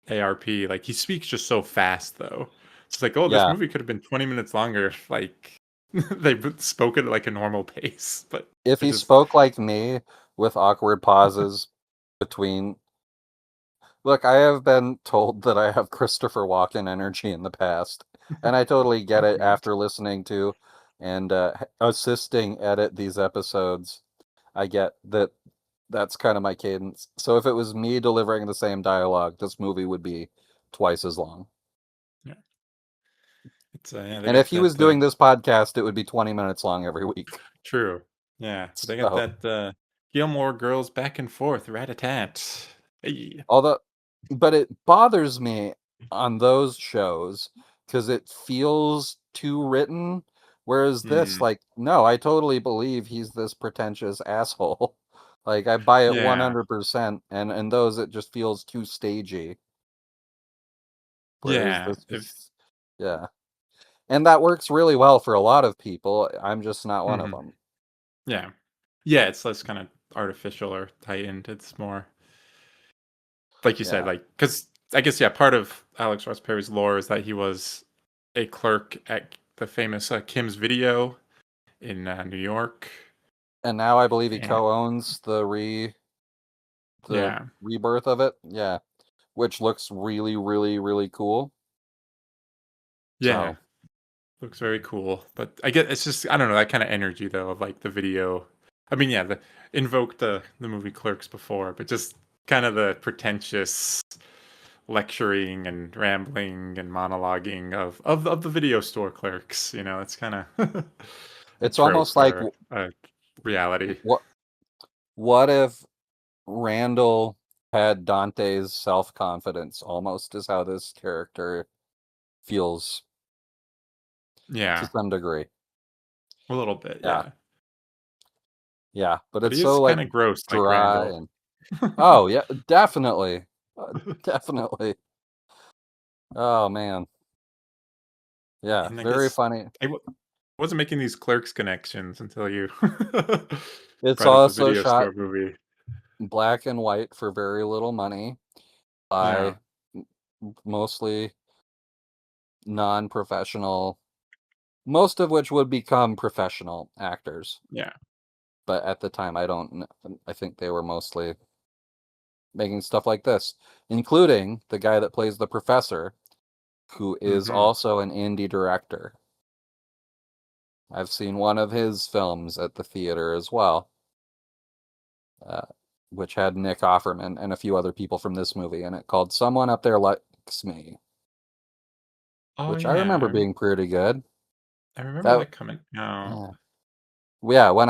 ARP, like he speaks just so fast though. It's like, oh, this yeah. movie could have been 20 minutes longer if like they spoke at like a normal pace, but If it he just spoke like me with awkward pauses between. Look, I have been told that I have Christopher Walken energy in the past, and I totally get oh it god. after listening to and assisting edit these episodes. I get that that's kind of my cadence. So if it was me delivering the same dialogue, this movie would be twice as long. Yeah. It's yeah, they And if got he was that doing this podcast, it would be 20 minutes long every week. true. Yeah, but they got So, that Gilmore Girls back and forth, rat-a-tat. Hey. although, but it bothers me on those shows because it feels too written. Whereas this, Hmm. like, no, I totally believe he's this pretentious asshole. Like, I buy it Yeah. 100%. And in those, it just feels too stagey. Whereas Yeah. this was, yeah. And that works really well for a lot of people. I'm just not one of Mhm. them. Yeah. Yeah, it's less kind of artificial or heightened. It's more like you said, Yeah. like because I guess yeah, part of Alex Ross Perry's lore is that he was a clerk at the famous Kim's Video in New York, And now I believe he and co-owns the yeah, rebirth of it. Yeah. Which looks really, really, really cool. yeah, So looks very cool. But I get it's just I don't know that kind of energy though of like the video. I mean, yeah, the invoked the movie Clerks before, but just kind of the pretentious lecturing and rambling and monologuing of the video store clerks. You know, it's kind of a it's trope almost like or a reality. what if Randall had Dante's self-confidence almost is how this character feels to Yeah, some degree. a little bit. Yeah. Yeah, Yeah, but but it's he is so kind like of gross, like dry Randall. and oh yeah, definitely. Definitely. Oh man. Yeah, And I very guess funny. wasn't making these clerks connections until you It's brought up the also video shot store movie. black and white for very little money Yeah, by mostly non-professional, most of which would become professional actors. yeah. But at the time, I don't I think they were mostly making stuff like this, including the guy that plays the professor, who is Hmm. also an indie director. I've seen one of his films at the theater as well, uh, which had Nick Offerman and a few other people from this movie in it, called Someone Up There Likes Me, Oh which I yeah, remember being pretty good. I remember That, that coming out. yeah, yeah, when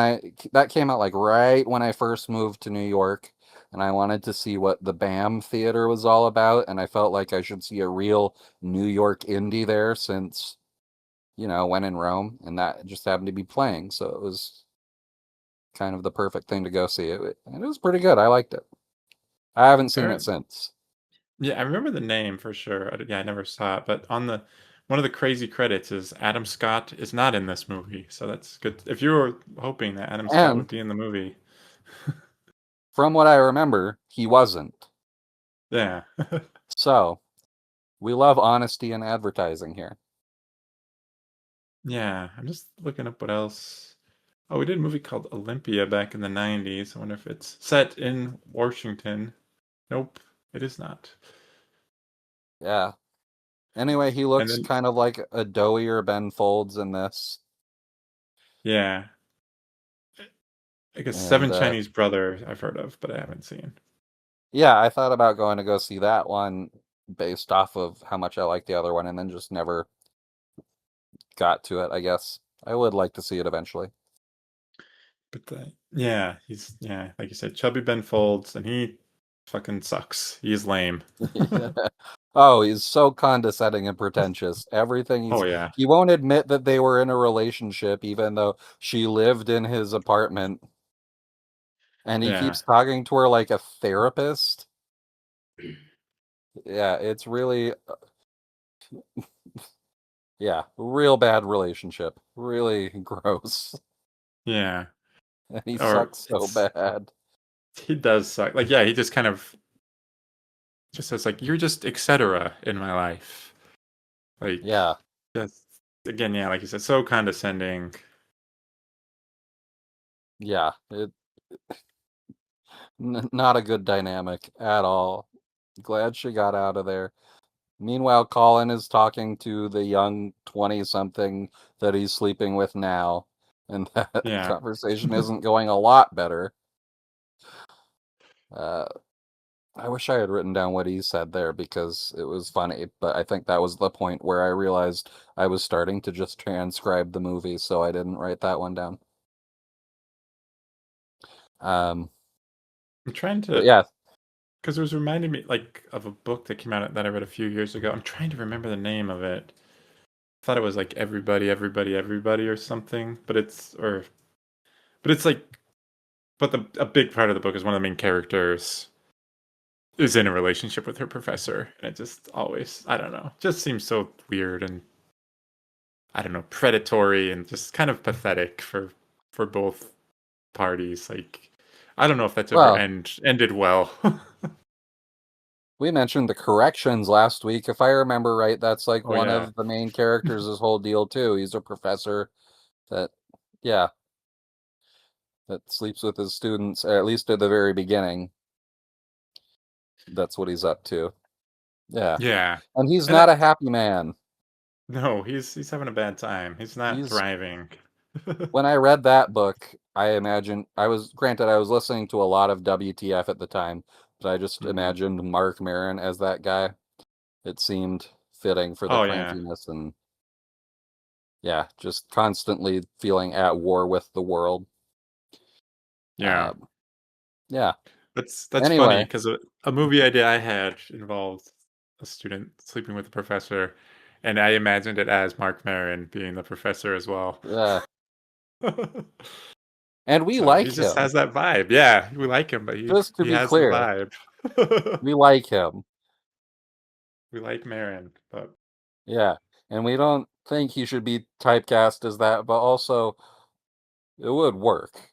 that came out like right when I first moved to New York, and I wanted to see what the BAM Theater was all about, and I felt like I should see a real New York indie there since, when in Rome, and that just happened to be playing, so it was kind of the perfect thing to go see. And it was pretty good. I liked it. I haven't I seen it re- since. yeah, I remember the name for sure. Yeah, I never saw it, but on the one of the crazy credits is Adam Scott is not in this movie, so that's good. If you were hoping that Adam Scott would And be in the movie, from what I remember, he wasn't. yeah. So, we love honesty in advertising here. Yeah, I'm just looking up what else. Oh, we did a movie called Olympia back in the 90s. I wonder if it's set in Washington. Nope, it is not. Yeah. Anyway, he And looks then, kind of like a doughier Ben Folds in this. yeah, I guess And Seven Chinese Brother I've heard of, but I haven't seen. yeah, I thought about going to go see that one based off of how much I like the other one and then just never got to it, I guess. I would like to see it eventually. But yeah, he's yeah, like you said, chubby Ben Folds, and he fucking sucks. He's lame. Oh, he's so condescending and pretentious. Everything Oh yeah, he won't admit that they were in a relationship, even though she lived in his apartment. And he yeah, keeps talking to her like a therapist. Yeah, it's really, yeah, real bad relationship. Really gross. yeah. And he Or sucks so it's bad. he does suck. Like yeah, he just kind of just says like you're just etc. in my life. Like Yeah, that's again, yeah, like you said, so condescending. yeah. Not a good dynamic at all. Glad she got out of there. Meanwhile, Colin is talking to the young 20 something that he's sleeping with now, and that Yeah. conversation isn't going a lot better. Uh, I wish I had written down what he said there because it was funny, but I think that was the point where I realized I was starting to just transcribe the movie, so I didn't write that one down. Um, I'm trying but to yeah, because it was reminding me like of a book that came out that I read a few years ago. I'm trying to remember the name of it. I thought it was like Everybody, Everybody, Everybody or something, but it's like but a big part of the book is one of the main characters is in a relationship with her professor, and it just always, I don't know, just seems so weird and I don't know, predatory and just kind of pathetic for both parties. Like, I don't know if that's ever Well, ended well. we mentioned the corrections last week. If I remember right, that's like Oh one yeah, of the main characters' whole deal too. He's a professor that, yeah, that sleeps with his students, at least at the very beginning. That's what he's up to. Yeah. yeah, And he's and not a happy man. no, he's having a bad time. He's not He's thriving. When I read that book, I imagined I was granted I was listening to a lot of WTF at the time, but I just Mhm. imagined Mark Maron as that guy. It seemed fitting for the Oh yeah, crankiness and yeah, just constantly feeling at war with the world. yeah. Um, yeah. That's funny Anyway, because a movie idea I had involved a student sleeping with a professor, and I imagined it as Mark Maron being the professor as well. yeah, and we So he like just him. has that vibe. Yeah, we like him, but he Just to he be has the clear, vibe. we like him. We like Marin, but Yeah, and we don't think he should be typecast as that, but also it would work.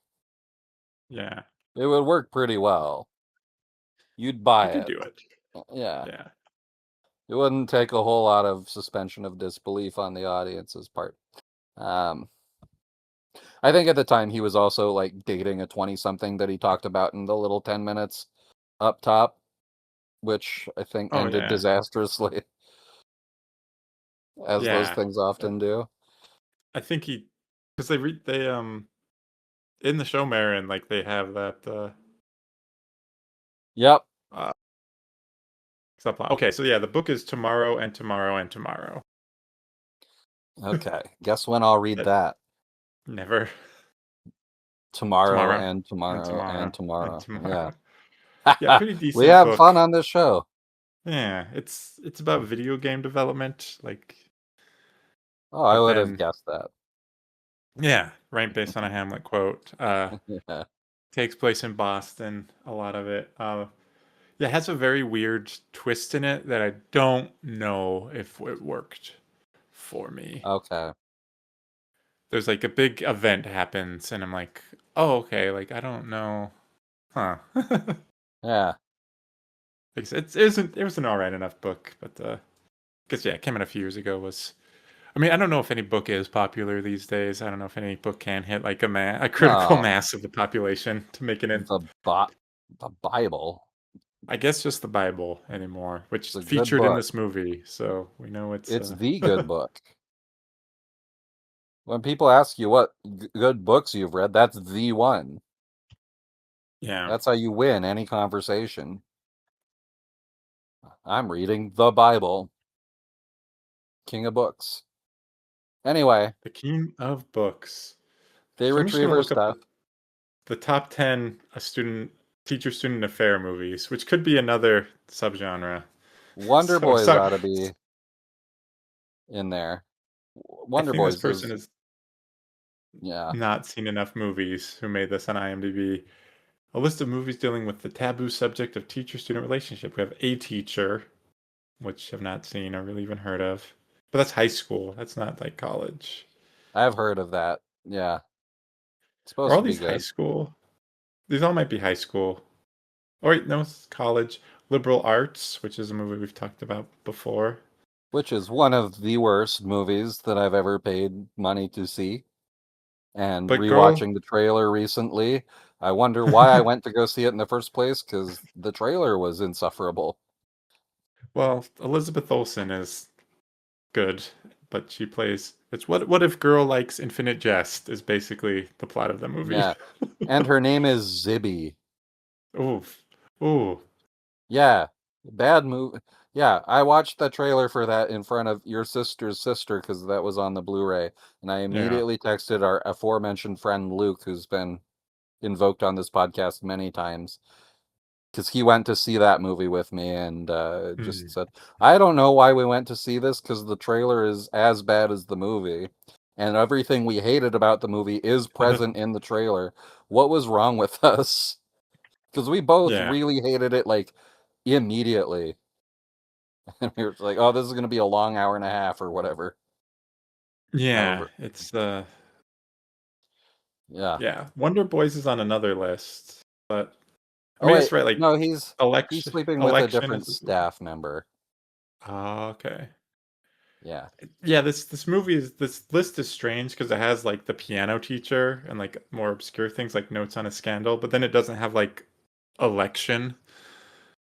yeah, It would work pretty well. You'd I buy could it. do it. Yeah. Yeah. It wouldn't take a whole lot of suspension of disbelief on the audience's part. Um, I think at the time he was also like dating a 20 something that he talked about in the little 10 minutes up top, which I think Oh ended yeah, disastrously, as those yeah. things Uh, often do. I think he because they in the show Marin like they have that Yep. uh subplot. Okay, so yeah, the book is Tomorrow and Tomorrow and Tomorrow. Okay. Guess when I'll read That that? never Tomorrow tomorrow and and tomorrow and tomorrow and tomorrow. Yeah. tomorrow. Yeah, pretty We decent have fun book. on this show. Yeah, it's about video game development, like, Oh, I but would have then guessed that. yeah, right based on a Hamlet quote. Yeah. Takes place in Boston. A lot of it. Yeah, it has a very weird twist in it that I don't know if it worked for me. Okay. There's like a big event happens, and I'm like, oh okay, like I don't know, huh? Yeah. It was an all right enough book, but because yeah, it came out a few years ago. Was I mean, I don't know if any book is popular these days. I don't know if any book can hit like a critical No. mass of the population to make it in. The Bible. I guess just the Bible anymore, It's which a good featured in book. this movie, so we know it's It's the good book. When people ask you what good books you've read, that's the one. yeah. That's how you win any conversation. I'm reading the Bible, King of Books. Anyway, The King of Books. they So I'm just gonna retriever look up stuff. the top 10 teacher student affair movies, which could be another subgenre. Wonder So Boys sorry. ought to be in there. I Wonder think this Boys person is, has yeah. not seen enough movies who made this on IMDb. A list of movies dealing with the taboo subject of teacher-student relationship. We have A Teacher, which I've not seen or really even heard of. But that's high school. That's not like college. I've heard of that. Yeah. It's Are supposed all to be these high good. school? These all might be high school. Oh wait, no, it's college. Liberal Arts, which is a movie we've talked about before. Which is one of the worst movies that I've ever paid money to see. And But girl, rewatching the trailer recently, I wonder why I went to go see it in the first place because the trailer was insufferable. well, Elizabeth Olsen is good, but she plays. It's what if girl likes Infinite Jest is basically the plot of the movie. Yeah. And her name is Zibby. Ooh, ooh, Yeah. Bad movie. Yeah, I watched the trailer for that in front of your sister's sister because that was on the Blu-ray. And I yeah. immediately texted our aforementioned friend Luke, who's been invoked on this podcast many times. Because he went to see that movie with me and just Mm. said, I don't know why we went to see this because the trailer is as bad as the movie. And everything we hated about the movie is present in the trailer. What was wrong with us? Because we both Yeah, really hated it, like, immediately. And we were like, oh, this is going to be a long hour and a half or whatever. Yeah, However, it's yeah. yeah. Wonder Boys is on another list, but I Oh mean wait, it's right. Like no, he's election, sleeping with a election different is. staff member. Oh, okay. Yeah. Yeah, this list is strange because it has like the piano teacher and like more obscure things like Notes on a Scandal, but then it doesn't have like election.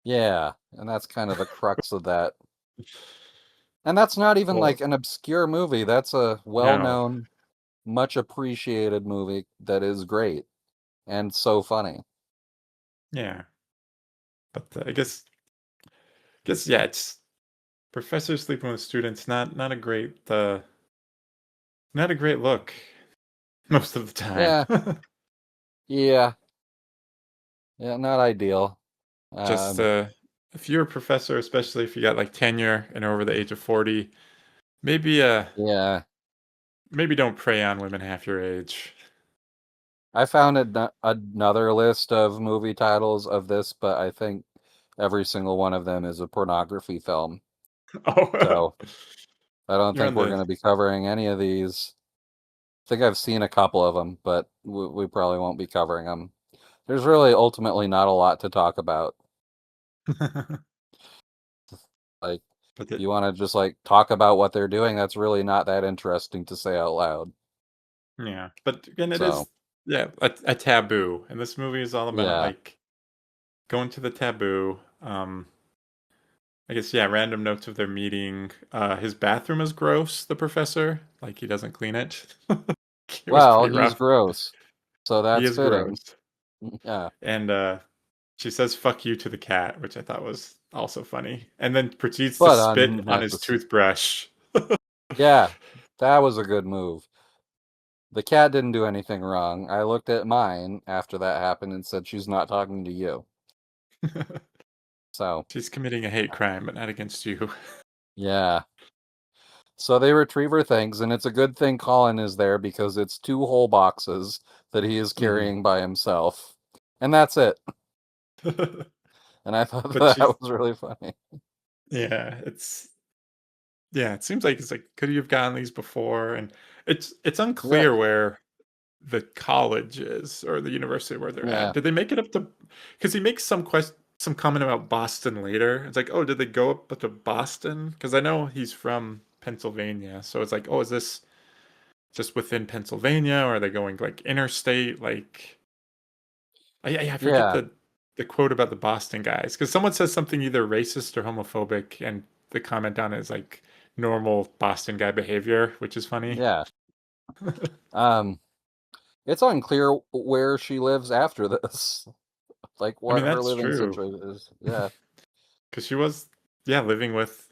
Yeah, and that's kind of the crux of that. And that's not even Well, like an obscure movie. That's a no, well-known, much appreciated movie that is great and so funny. yeah, but I guess yeah, it's professors sleeping with students. Not a great look most of the time. Yeah, yeah, yeah, not ideal. Just Um, if you're a professor, especially if you got like tenure and are over the age of 40, maybe yeah, maybe don't prey on women half your age. I found another list of movie titles of this, but I think every single one of them is a pornography film. Oh, So I don't you're think on we're the going to be covering any of these. I think I've seen a couple of them, but we probably won't be covering them. There's really ultimately not a lot to talk about. Like, but if you want to just like talk about what they're doing, that's really not that interesting to say out loud. yeah, but again, it So, is yeah a taboo, and this movie is all about yeah. like going to the taboo. I guess yeah, random notes of their meeting. His bathroom is gross. The professor, like he doesn't clean it. It was Well, pretty he's rough. gross. So He that's is fitting. gross, Yeah. and she says "fuck you" to the cat, which I thought was also funny, and then proceeds to But spit on his unnecessary. toothbrush. Yeah, that was a good move. The cat didn't do anything wrong. I looked at mine after that happened and said she's not talking to you. So, She's committing a hate crime, but not against you. yeah. So they retrieve her things, and it's a good thing Colin is there because it's two whole boxes that he is Mhm. carrying by himself. And that's it. And I thought But that she's was really funny. yeah, it seems like it's like could you have gotten these before? And it's Yeah, unclear where the college is or the university where they're at. yeah, Did they make it up to? Because he makes some comment about Boston later. It's like, oh, did they go up to Boston? Because I know he's from Pennsylvania, so it's like, oh, is this just within Pennsylvania, or are they going like interstate? Like, I forget yeah, the quote about the Boston guys because someone says something either racist or homophobic, and the comment on it is like normal Boston guy behavior, which is funny. yeah. Um, it's unclear where she lives after this. Like I what mean, her that's living true situation is. Yeah. because she was, yeah, living with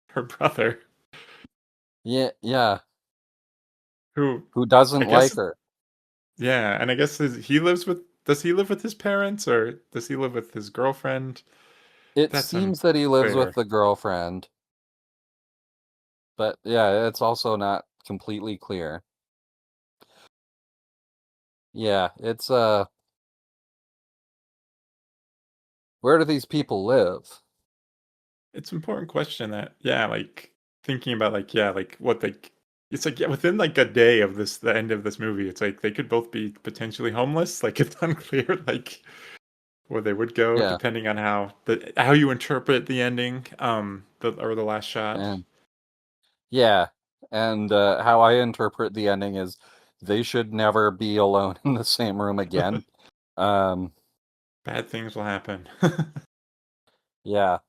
her brother, Yeah, yeah. who Who I doesn't like guess, her? yeah, and I guess he lives with. Does he live with his parents or does he live with his girlfriend? It That's seems that he lives with unclear. the girlfriend, but yeah, it's also not completely clear. Yeah, it's where do these people live? It's an important question that, yeah, like thinking about like, yeah, like what they it's like yeah, within like a day of the end of this movie, it's like they could both be potentially homeless. Like it's unclear like where they would go Yeah, depending on how you interpret the ending, the last shot. and yeah, and how I interpret the ending is they should never be alone in the same room again. Um, Bad things will happen. yeah.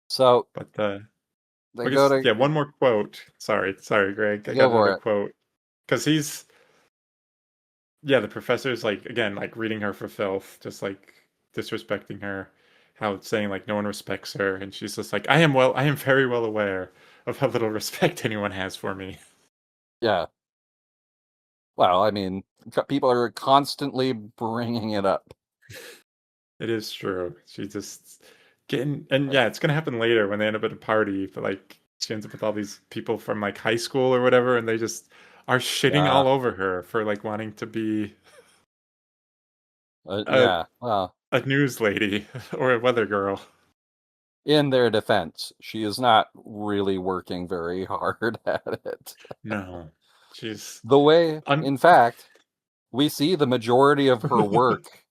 So But they I go guess to yeah, one more quote. Sorry, Greg. I go got for another it. quote because he's yeah, the professor's like again like reading her for filth, just like disrespecting her, how it's saying like no one respects her, and she's just like I am very well aware of how little respect anyone has for me. Yeah. Well, I mean, people are constantly bringing it up. It is true. She just getting and Like, yeah, it's gonna happen later when they end up at a party, but like she ends up with all these people from like high school or whatever, and they just are shitting yeah, all over her for like wanting to be yeah. Well. a news lady or a weather girl. In their defense, she is not really working very hard at it. No, she's The way, un- in fact, we see the majority of her work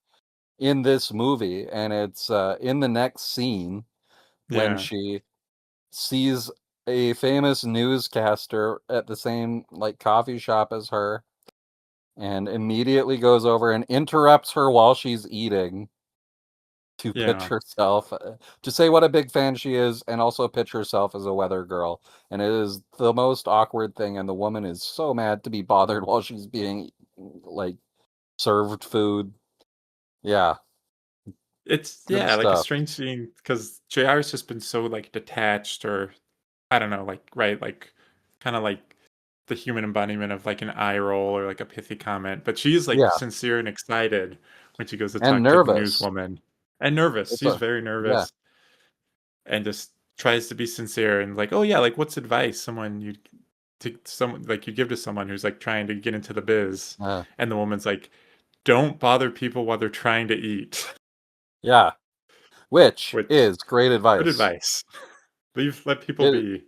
in this movie, and it's in the next scene when yeah, she sees a famous newscaster at the same like coffee shop as her and immediately goes over and interrupts her while she's eating to pitch yeah. herself to say what a big fan she is and also pitch herself as a weather girl, and it is the most awkward thing, and the woman is so mad to be bothered while she's being like served food. Yeah, It's good yeah, like a stuff. strange scene because JR's just been so like detached, or I don't know, like right, like kind of like the human embodiment of like an eye roll or like a pithy comment. But she's like Yeah, sincere and excited when she goes to and talk to the nervous. newswoman, and nervous. It's She's a very yeah, nervous and just tries to be sincere and like, oh yeah, like what's advice someone you to someone like you give to someone who's like trying to get into the biz, uh, and the woman's like, don't bother people while they're trying to eat. yeah, which Which is great good advice. advice. Let people It be.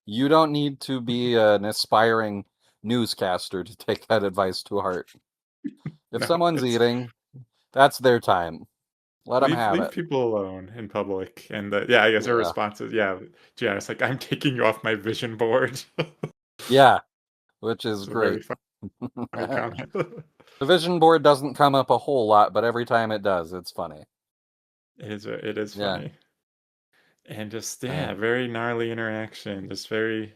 You don't need to be an aspiring newscaster to take that advice to heart. If No, someone's it's eating, that's their time. Let them have leave it. people alone in public. And yeah, I guess her Yeah. response is yeah, it's like I'm taking you off my vision board. Yeah, which is It's a very great. funny comment. The vision board doesn't come up a whole lot, but every time it does, it's funny. It is Yeah. funny. And just Uh, yeah, very gnarly interaction. Just very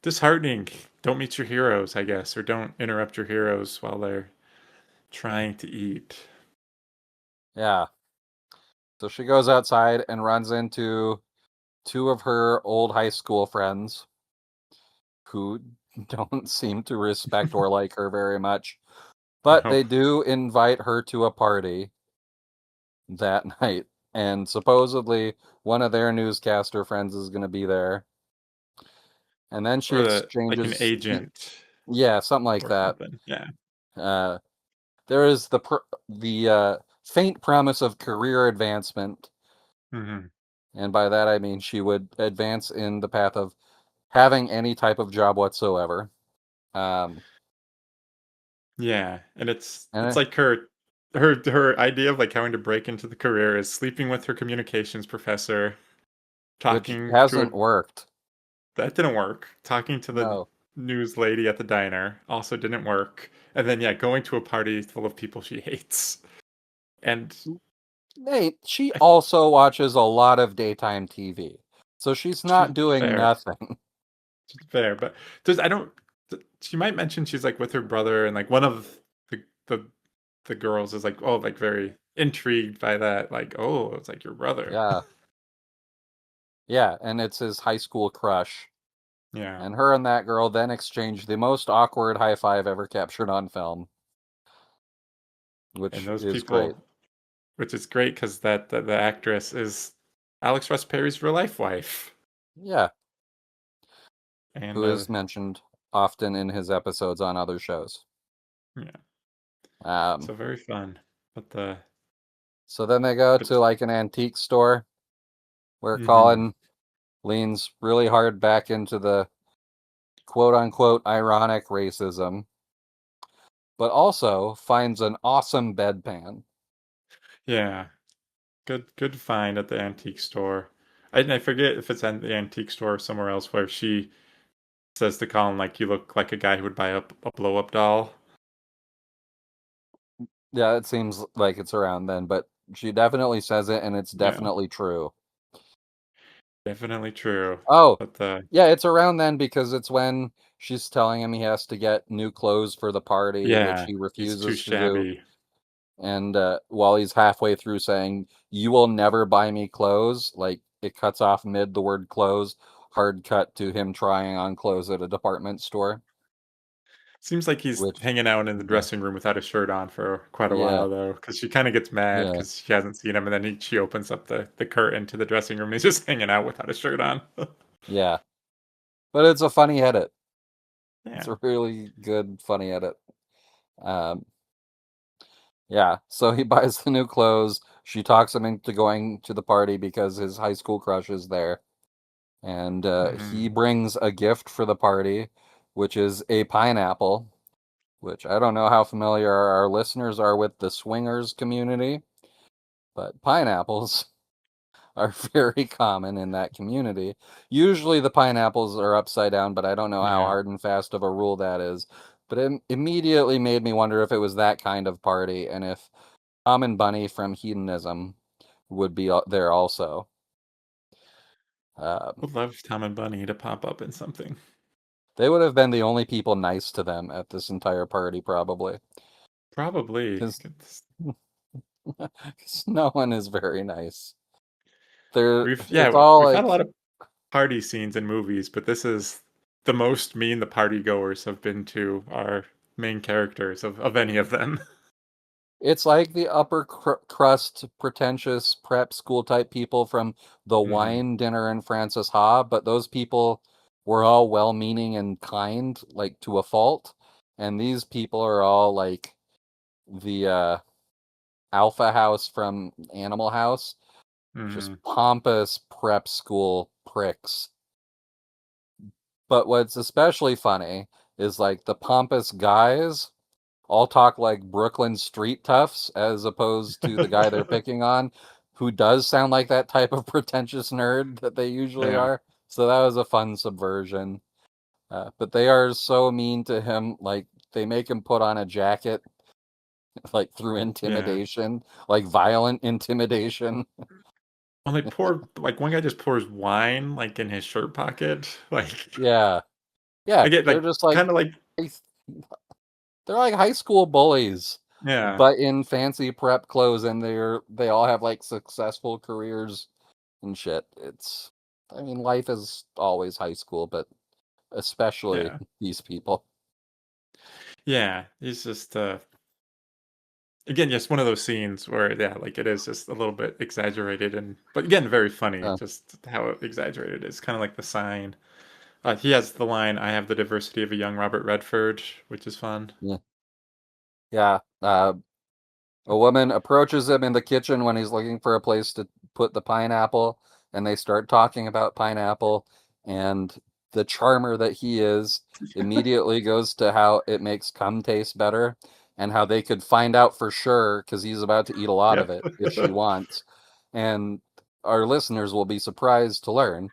disheartening. Don't meet your heroes, I guess, or don't interrupt your heroes while they're trying to eat. yeah. So she goes outside and runs into two of her old high school friends who don't seem to respect or like her very much. But No. they do invite her to a party that night, and supposedly one of their newscaster friends is going to be there. And then she Or like an exchanges, agent yeah, something like or that. something. Yeah. Uh, there is the faint promise of career advancement, Hmm. and by that I mean she would advance in the path of having any type of job whatsoever. Um, Yeah, and it's and like her idea of like having to break into the career is sleeping with her communications professor, which talking to a hasn't worked. that didn't work. Talking to the No, news lady at the diner also didn't work. And then yeah, going to a party full of people she hates. And Nate, she I also watches a lot of daytime TV, so she's she's not doing fair. nothing. She's fair, but does I don't she might mention she's like with her brother and like one of the the girls is like, oh, like very intrigued by that, like, oh, it's like your brother. Yeah, yeah, and it's his high school crush. Yeah. And her and that girl then exchange the most awkward high five ever captured on film, And which those is great. people, which is great because the actress is Alex Ross Perry's real life wife. Yeah, And who is mentioned often in his episodes on other shows. yeah, Um, so very fun. But the so then they go but to like an antique store where mhm. Colin leans really hard back into the quote unquote ironic racism, but also finds an awesome bedpan. Yeah, good find at the antique store. I forget if it's at the antique store or somewhere else where she says to Colin like you look like a guy who would buy a blow up doll. Yeah, it seems like it's around then, but she definitely says it, and it's Yeah, definitely true. definitely true. Oh, But the yeah, it's around then because it's when she's telling him he has to get new clothes for the party, which yeah, he he's too refuses to do. shabby. And while he's halfway through saying, "You will never buy me clothes," like it cuts off mid the word clothes, hard cut to him trying on clothes at a department store, Seems like he's which, hanging out in the yeah, dressing room without a shirt on for quite a yeah, while, though, because she kind of gets mad yeah, because she hasn't seen him, and then she opens up the curtain to the dressing room. And he's just hanging out without a shirt on. yeah. But it's a funny edit. It's Yeah, a really good, funny edit. Um, Yeah, so he buys the new clothes. She talks him into going to the party because his high school crush is there. And he Mhm. brings a gift for the party, which is a pineapple, which I don't know how familiar our listeners are with the swingers community, but pineapples are very common in that community. Usually the pineapples are upside down, but I don't know how Yeah. hard and fast of a rule that is. But it immediately made me wonder if it was that kind of party and if Tom and Bunny from Hedonism would be there also. Um, Would love Tom and Bunny to pop up in something. they would have been the only people nice to them at this entire party, probably, Probably. because no one is very nice. They're it's all We've had a like lot of party scenes in movies, but this is the most me and the party goers have been to our main characters of any of them. it's like the upper crust, pretentious prep school type people from the Mhm. wine dinner in Francis Ha, but those people were all well-meaning and kind, like to a fault, and these people are all like the Alpha House from Animal House, just Mhm. pompous prep school pricks. But what's especially funny is like the pompous guys all talk like Brooklyn street toughs as opposed to the guy they're picking on, who does sound like that type of pretentious nerd that they usually Yeah. are. So that was a fun subversion. But they are so mean to him, like they make him put on a jacket, like through Yeah. intimidation, like violent intimidation. Well, they pour like one guy just pours wine like in his shirt pocket. Like Yeah, yeah, I get they're like just like kind of like they're like high school bullies, yeah. but in fancy prep clothes, and they all have like successful careers and shit. I mean, life is always high school, but especially Yeah. these people. Yeah. He's just again, just one of those scenes where yeah, like it is just a little bit exaggerated and but again, very funny Uh, just how exaggerated it is. Kind of like the sign. He has the line, "I have the diversity of a young Robert Redford," which is fun. yeah, yeah. A woman approaches him in the kitchen when he's looking for a place to put the pineapple, and they start talking about pineapple. And the charmer that he is immediately goes to how it makes cum taste better and how they could find out for sure because he's about to eat a lot of Yep. it if she wants. And our listeners will be surprised to learn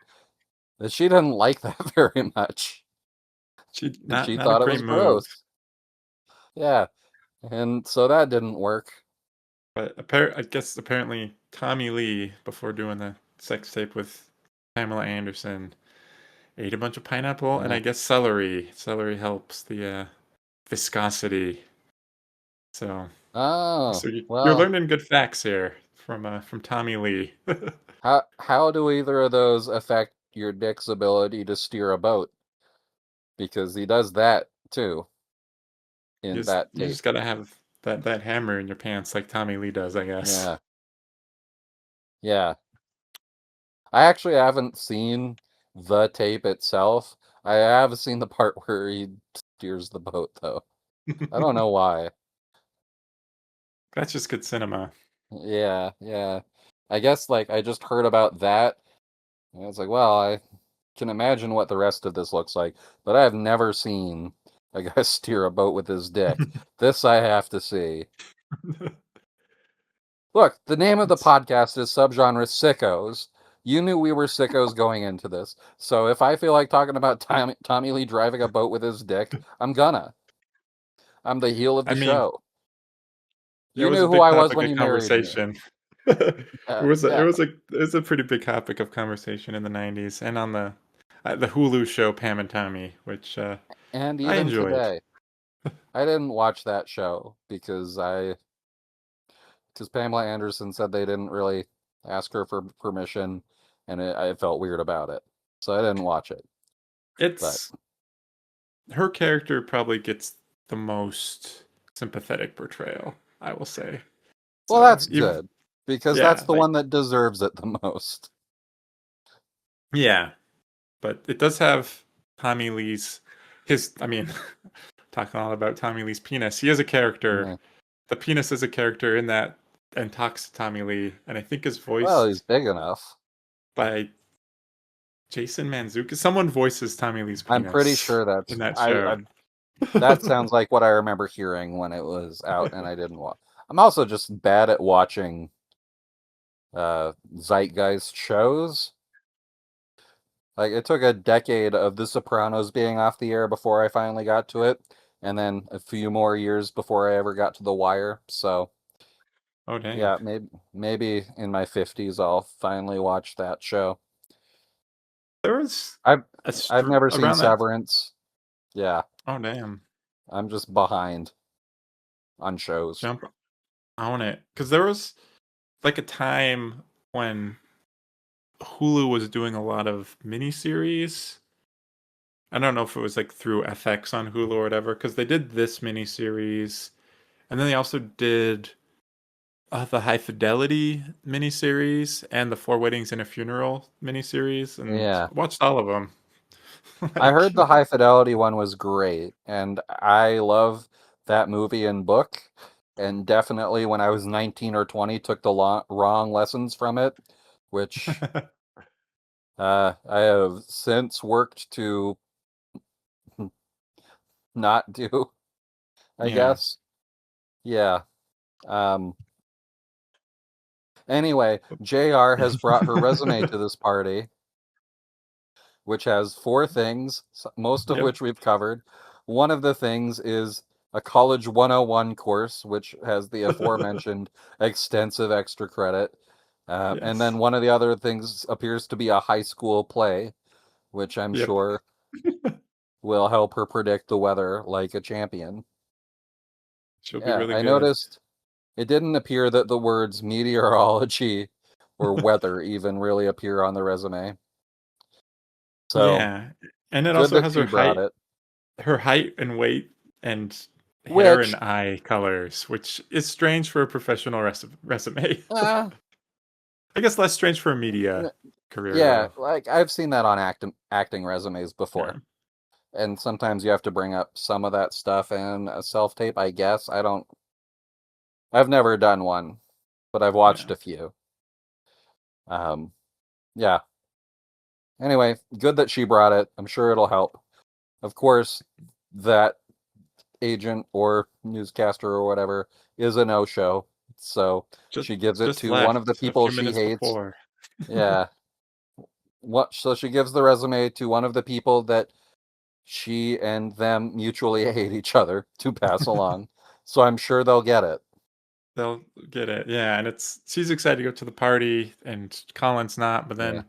that she didn't like that very much. She She not a thought it great was move. gross. Yeah. And so that didn't work. But I guess apparently Tommy Lee, before doing the sex tape with Pamela Anderson, ate a bunch of pineapple and Yeah. I guess celery. Celery helps the viscosity. So, Oh, you're well, learning good facts here from Tommy Lee. how do either of those affect your dick's ability to steer a boat? Because he does that too in that You tape. just gotta have that hammer in your pants like Tommy Lee does, I guess. Yeah. Yeah. I actually haven't seen the tape itself. I have seen the part where he steers the boat though. I don't know why. That's just good cinema. Yeah, yeah. I guess like I just heard about that and it's like, well, I can imagine what the rest of this looks like, but I have never seen a guy steer a boat with his dick. This I have to see. Look, the name of the It's podcast is Subgenre Sickos. You knew we were sickos going into this. So if I feel like talking about Tommy Lee driving a boat with his dick, I'm gonna. I'm the heel of I the mean, show. yeah, it You was a knew who big I was topic when of you married me. conversation. It was Yeah. it was a pretty big topic of conversation in the 90s and on the Hulu show Pam and Tommy, which And I even enjoyed. today, I didn't watch that show because Pamela Anderson said they didn't really ask her for permission, and I felt weird about it, so I didn't watch it. But It's her character probably gets the most sympathetic portrayal, I will say. well, So, that's even good because that's yeah, the like one that deserves it the most. yeah, but it does have Tommy Lee's his I mean, talking all about Tommy Lee's penis. He is a character Yeah. the penis is a character in that and talks to Tommy Lee, and I think is Well, he's voiced big enough. by Jason Mantzoukas. Someone voices Tommy Lee's I'm pretty penis sure in that's that I show. that sounds like what I remember hearing when it was out and I didn't watch. I'm also just bad at watching zeitgeist shows. Like it took a decade of The Sopranos being off the air before I finally got to it, and then a few more years before I ever got to The Wire. So Oh dang. yeah, maybe in my 50s I'll finally watch that show. There was I've a I've never seen around that. Severance. Yeah, Oh damn. I'm just behind on shows. Jump on it, because there was like a time when Hulu was doing a lot of miniseries. I don't know if it was like through FX on Hulu or whatever, because they did this miniseries, and then they also did the High Fidelity miniseries and the Four Weddings and a Funeral miniseries, and Yeah. watched all of them. I Like, heard the High Fidelity one was great, and I love that movie and book. And definitely when I was 19 or 20, took the wrong lessons from it, which I have since worked to not do, I yeah, guess. Yeah. Um, anyway, JR has brought her resume to this party, which has four things, most of yep, which we've covered. One of the things is a College 101 course, which has the aforementioned extensive extra credit. And then yes, one of the other things appears to be a high school play, which I'm yep. sure will help her predict the weather like a champion. She'll be Yeah, really I good. noticed it didn't appear that the words meteorology or weather even really appear on the resume. So Yeah, and it good also that has she brought it. her height and weight and hair and Which eye colors, which is strange for a professional resume. uh, I guess less strange for a media career yeah, though. like I've seen that on acting resumes Yeah. before. And sometimes you have to bring up some of that stuff in a self-tape, I guess. I've never done one, but I've watched Yeah. a few. Um, yeah. Anyway, good that she brought it. I'm sure it'll help. Of course, that agent or newscaster or whatever is a no-show. So Just she gives it just to one of the left a people few she minutes hates. before. Yeah. So she gives the resume to one of the people that she and them mutually hate each other to pass along. So I'm sure they'll get it. They'll get it. Yeah, and it's she's excited to go to the party and Colin's not, but Yeah.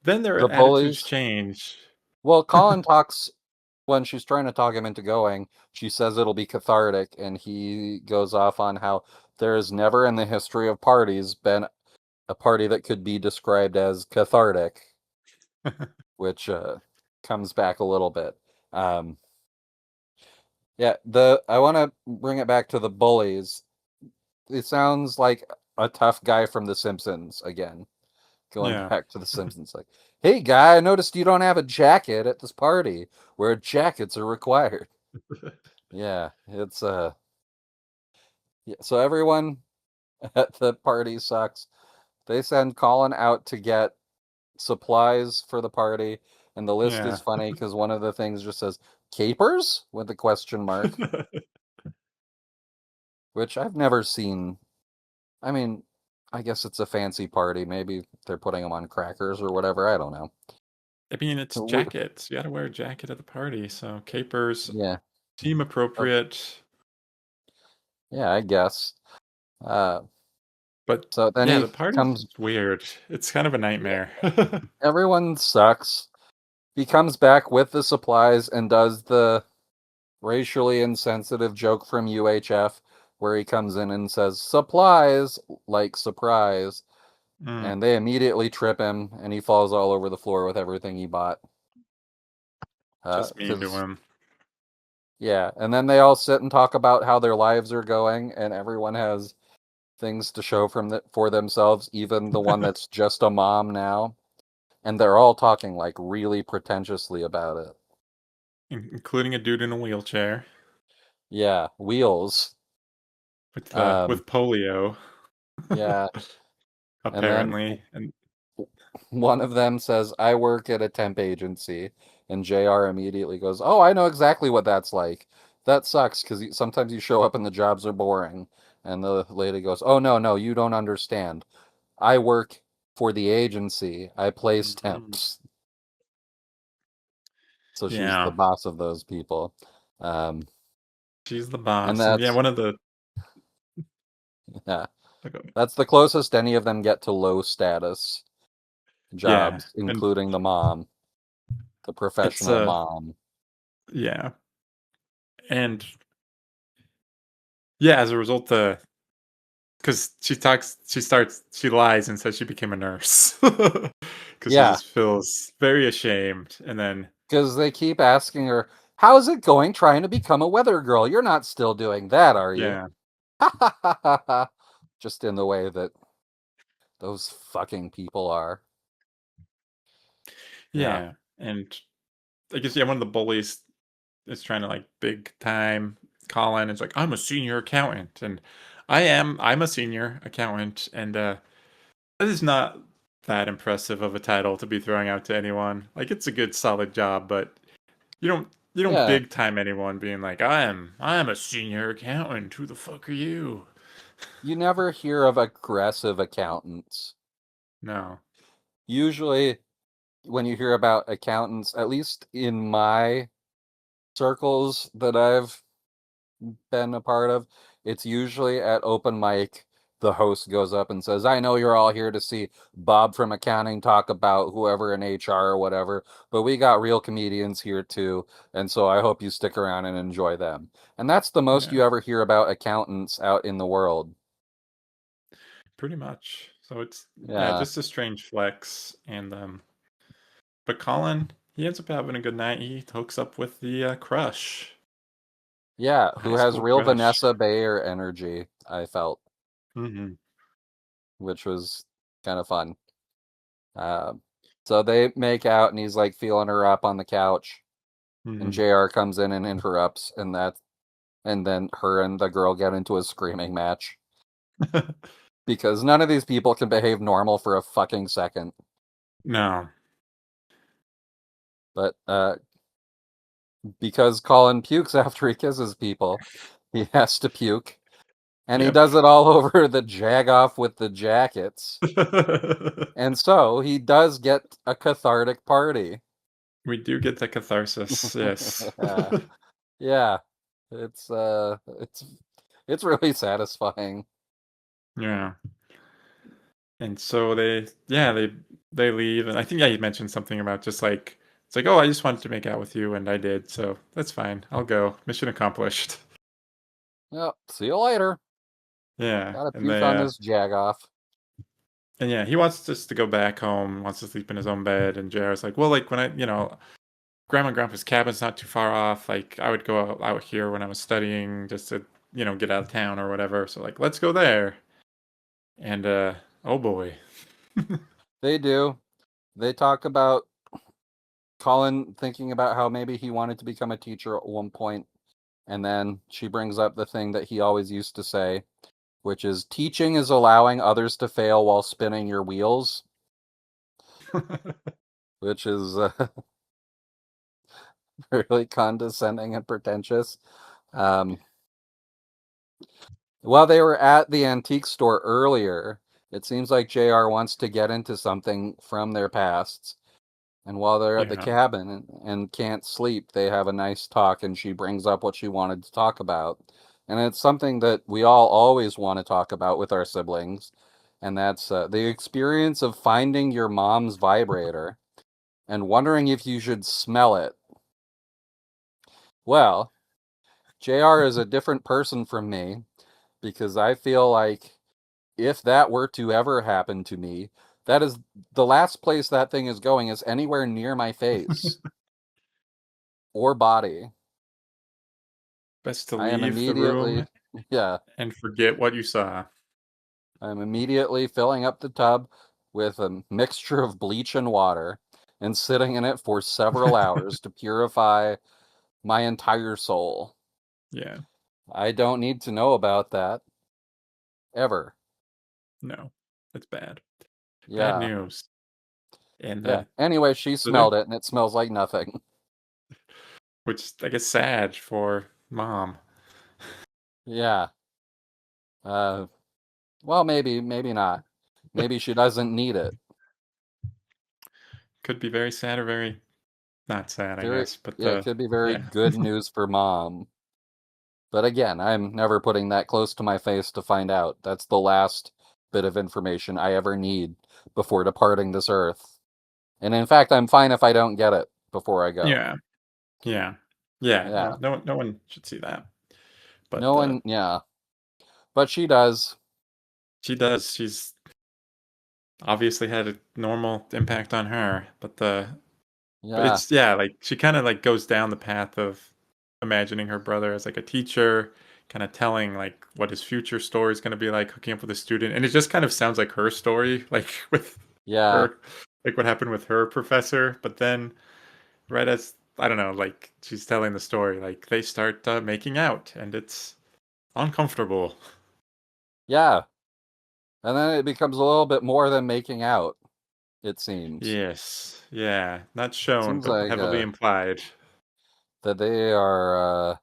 then The their attitudes bullies. change. Well, Colin talks when she's trying to talk him into going. She says it'll be cathartic, and he goes off on how there has never in the history of parties been a party that could be described as cathartic, which comes back a little bit. Um, yeah, the I want to bring it back to the bullies. It sounds like a tough guy from The Simpsons again. Going Yeah. back to The Simpsons, like, hey guy, I noticed you don't have a jacket at this party where jackets are required. Yeah, it's yeah, so everyone at the party sucks. They send Colin out to get supplies for the party, and the list Yeah. is funny because one of the things just says capers with a question mark, which I've never seen. I mean, I guess it's a fancy party. Maybe they're putting them on crackers or whatever. I don't know. I mean, it's jackets. You got to wear a jacket at the party, so capers Yeah. seem Oh, appropriate. yeah, I guess. Uh, But so then yeah, he the party's comes. just weird. It's kind of a Yeah, nightmare. everyone sucks. He comes back with the supplies and does the racially insensitive joke from UHF where he comes in and says supplies like surprise, Mm, and they immediately trip him and he falls all over the floor with everything he bought. just mean to Because him. yeah, and then they all sit and talk about how their lives are going, and everyone has things to show for themselves, even the one that's just a mom now, and they're all talking like really pretentiously about it. Including a dude in a wheelchair. Yeah, wheels. Um, with polio, yeah, and then apparently. And one of them says, "I work at a temp agency," and JR immediately goes, "Oh, I know exactly what that's like. That sucks because sometimes you show up and the jobs are boring." And the lady goes, "Oh, no, no, you don't understand. I work for the agency. I place Mhm. temps." So she's the Yeah, boss of those people. Um, she's the and boss. And yeah, that's, one of the yeah, okay. that's the closest any of them get to low status Yeah, jobs, and including the mom, the it's professional mom. yeah, and yeah, as a result, the because she lies and says she became a nurse because she Yeah, just feels very ashamed, and then because they keep asking her, "How's it going trying to become a weather girl? You're not still doing that, are you?" yeah, Just in the way that those fucking people are. Yeah. yeah, and I guess yeah, one of the bullies is trying to like big time Colin. It's like I'm a senior accountant, and I'm a senior accountant, and that is not that impressive of a title to be throwing out to anyone. Like it's a good solid job, but you don't Yeah. big time anyone being like I am a senior accountant. Who the fuck are you? You never hear of aggressive accountants. No. Usually, when you hear about accountants, at least in my circles that I've been a part of, it's usually at open mic. The host goes up and says, "I know you're all here to see Bob from accounting talk about whoever in HR or whatever, but we got real comedians here too, and so I hope you stick around and enjoy them." And that's the most Yeah, you ever hear about accountants out in the world. pretty much. So it's yeah, Yeah. just a strange flex, and but Colin, he ends up having a good night. He hooks up with the crush, Yeah, the high who has school real crush. Vanessa Bayer energy, I felt, Hmm. which was kind of fun. Uh, so they make out and he's like feeling her up on the couch. And Hmm. JR comes in and interrupts, and then her and the girl get into a screaming match because none of these people can behave normal for a fucking second. No. But because Colin pukes after he kisses people, he has to puke, and he Yep. does it all over the Jagoff with the jackets, and so he does get a cathartic party. We do get the catharsis. Yes. Yeah, yeah, it's really satisfying. Yeah. And so they leave, and I think yeah, you mentioned something about just like it's like, oh, I just wanted to make out with you, and I did, so that's fine. I'll go. Mission accomplished. Yep, see you later. Yeah, Gotta puke on this Jagoff. and yeah, he wants just to go back home, wants to sleep in his own bed, and JR's like, well, like when Grandma and Grandpa's cabin's not too far off. Like I would go out here when I was studying just to get out of town or whatever. So like, let's go there. And oh boy. They do. They talk about Colin thinking about how maybe he wanted to become a teacher at one point, and then she brings up the thing that he always used to say, which is teaching is allowing others to fail while spinning your wheels, which is really condescending and pretentious. Um, while they were at the antique store earlier, it seems like JR wants to get into something from their pasts. And while they're at the Yeah. cabin and can't sleep, they have a nice talk, and she brings up what she wanted to talk about. And it's something that we all always want to talk about with our siblings, and that's the experience of finding your mom's vibrator and wondering if you should smell it. Well, JR is a different person from me because I feel like if that were to ever happen to me, that is the last place that thing is going is anywhere near my face or body. Best to I am leave the room immediately, yeah, and forget what you saw. I'm immediately filling up the tub with a mixture of bleach and water and sitting in it for several hours to purify my entire soul. Yeah. I don't need to know about that. ever. No, that's bad. Bad Yeah. news. And Yeah. Anyway, she so they're smelled it and it smells like nothing. which I guess sad for mom. Yeah. Uh, well, maybe not. Maybe she doesn't need it. Could be very sad or very not sad, I Very, guess. But yeah, it could be very yeah. good news for mom. But again, I'm never putting that close to my face to find out. That's the last bit of information I ever need before departing this earth. And in fact, I'm fine if I don't get it before I go. Yeah. Yeah. Yeah. Yeah. No one should see that. But No one, yeah. But she does. she does. She's obviously had a normal impact on her. But Yeah. it's yeah, like she kind of like goes down the path of imagining her brother as like a teacher, kind of telling like what his future story is going to be like, hooking up with a student, and it just kind of sounds like her story, like with Yeah. her, like what happened with her professor. But then, right as I don't know, like she's telling the story, like they start making out, and it's uncomfortable. Yeah. And then it becomes a little bit more than making out, it seems. Yes, yeah, not shown, Seems but like heavily implied. that they are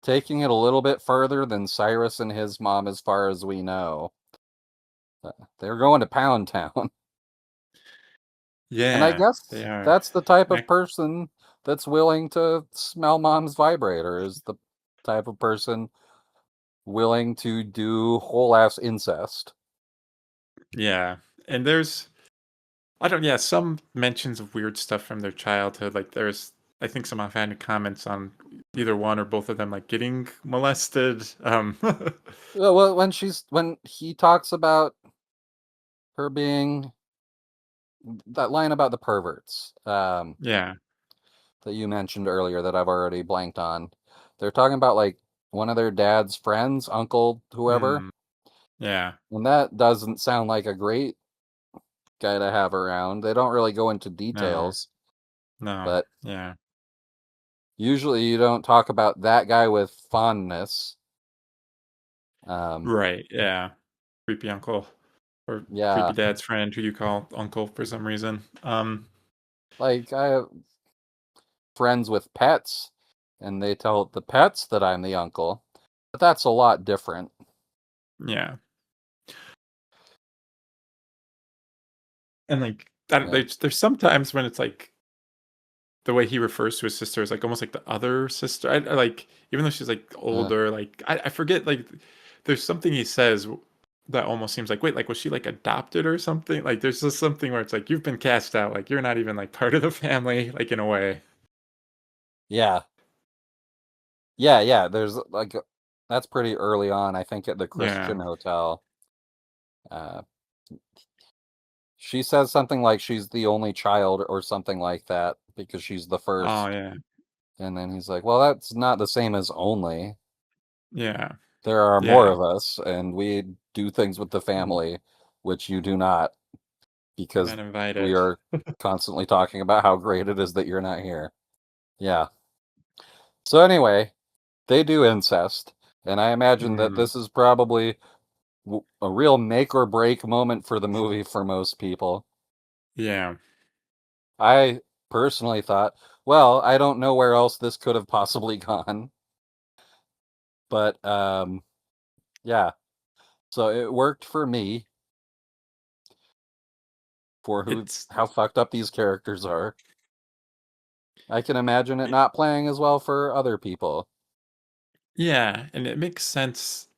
taking it a little bit further than Cyrus and his mom, as far as we know. They're going to Pound Town. And I Yeah, they guess are. that's the type of Ac- person that's willing to smell mom's vibrator, is the type of person willing to do whole ass incest. Yeah, and there's I don't. Yeah, some mentions of weird stuff from their childhood. Like there's, I think some offhanded comments on either one or both of them, like getting molested. Well, when he talks about her being that line about the perverts, Yeah. that you mentioned earlier that I've already blanked on. They're talking about like one of their dad's friends, uncle, whoever, Mm, yeah. and that doesn't sound like a great guy to have around. They don't really go into No. details, No. but Yeah. usually you don't talk about that guy with fondness. Um, Right. Yeah. Creepy uncle or yeah, creepy dad's friend who you call uncle for some reason. like I have friends with pets, and they tell the pets that I'm the uncle, but that's a lot different. Yeah. And like I don't, Yeah, there's sometimes when it's like the way he refers to his sister is like almost like the other sister. I like even though she's like uh, older, like I forget like there's something he says that almost seems like wait, like was she like adopted or something? Like there's just something where it's like you've been cast out, like you're not even like part of the family, like in a way. yeah, yeah. There's like that's pretty early on, I think, at the Yeah. Christian hotel. Uh, she says something like she's the only child or something like that because she's the Oh first. yeah. And then he's like, "Well, that's not the same as only. Yeah. There are more Yeah. of us, and we do things with the Mm, family, which you do not, you're because not we invited. are constantly talking about how great it is that you're not here." Yeah. So anyway, they do incest, and I imagine that Mm, this is probably a real make or break moment for the movie for most people. yeah. I personally thought, well, I don't know where else this could have possibly gone, but yeah. So it worked for me for It's how fucked up these characters are. I can imagine it not playing as well for other people. yeah, and it makes sense.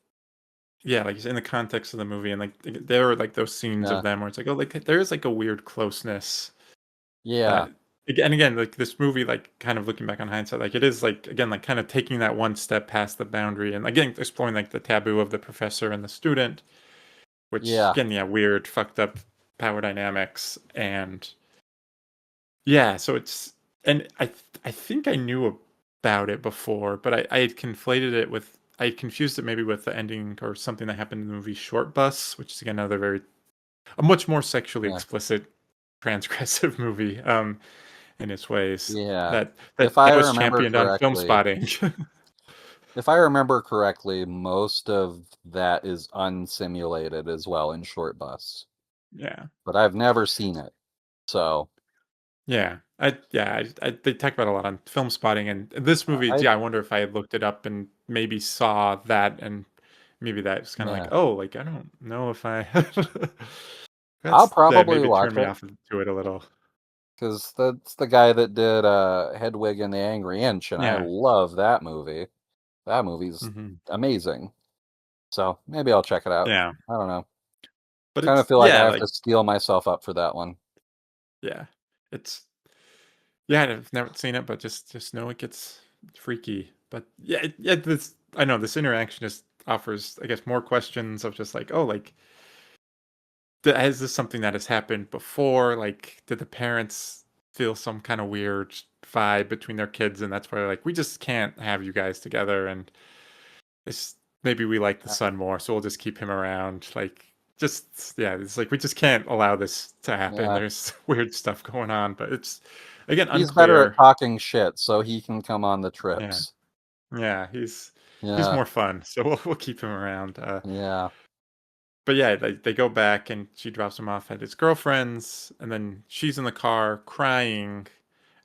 Yeah, like in the context of the movie, and like there are like those scenes of Yeah. them where it's like, oh, like there is like a weird closeness Yeah. that again, like this movie, like kind of looking back on hindsight, like it is like again, like kind of taking that one step past the boundary, and again exploring like the taboo of the professor and the student, which Yeah. again, yeah, weird, fucked up power dynamics, and yeah, so it's and I think I knew about it before, but I had conflated it with I had confused it maybe with the ending or something that happened in the movie Short Bus, which is again another very a much more sexually Yeah. explicit transgressive movie in its ways Yeah. that If I was remember championed on Film correctly, Spotting. If I remember correctly, most of that is unsimulated as well in Short Bus, Yeah. but I've never seen it. So They talk about it a lot on Film Spotting, and this movie. I Yeah, I wonder if I had looked it up and maybe saw that, and maybe that's kind of like, yeah, oh, like I don't know if I. I'll That's yeah, probably maybe turned watch me it off to it a little. because that's the guy that did Hedwig and the Angry Inch, and I Yeah. love that movie. That movie's Hmm. amazing. So maybe I'll check it out. Yeah, I don't know. but Kind of it's feel like I yeah, have like to steel myself up for that one. yeah, it's yeah. I've never seen it, but just know it gets freaky. But yeah, yeah. This I know this interaction just offers, I guess, more questions of just like, oh, like is this something that has happened before? Like, did the parents feel some kind of weird vibe between their kids, and that's why they're like, we just can't have you guys together, and it's maybe we like the Uh, son more, so we'll just keep him around. Like, just yeah, it's like we just can't allow this to happen. Yeah, There's weird stuff going on, but it's again he's better at unclear. talking shit, so he can come on the Yeah, trips. yeah, he's Yeah, more fun, so we'll keep him around. yeah, But yeah, they go back and she drops him off at his girlfriend's, and then she's in the car crying.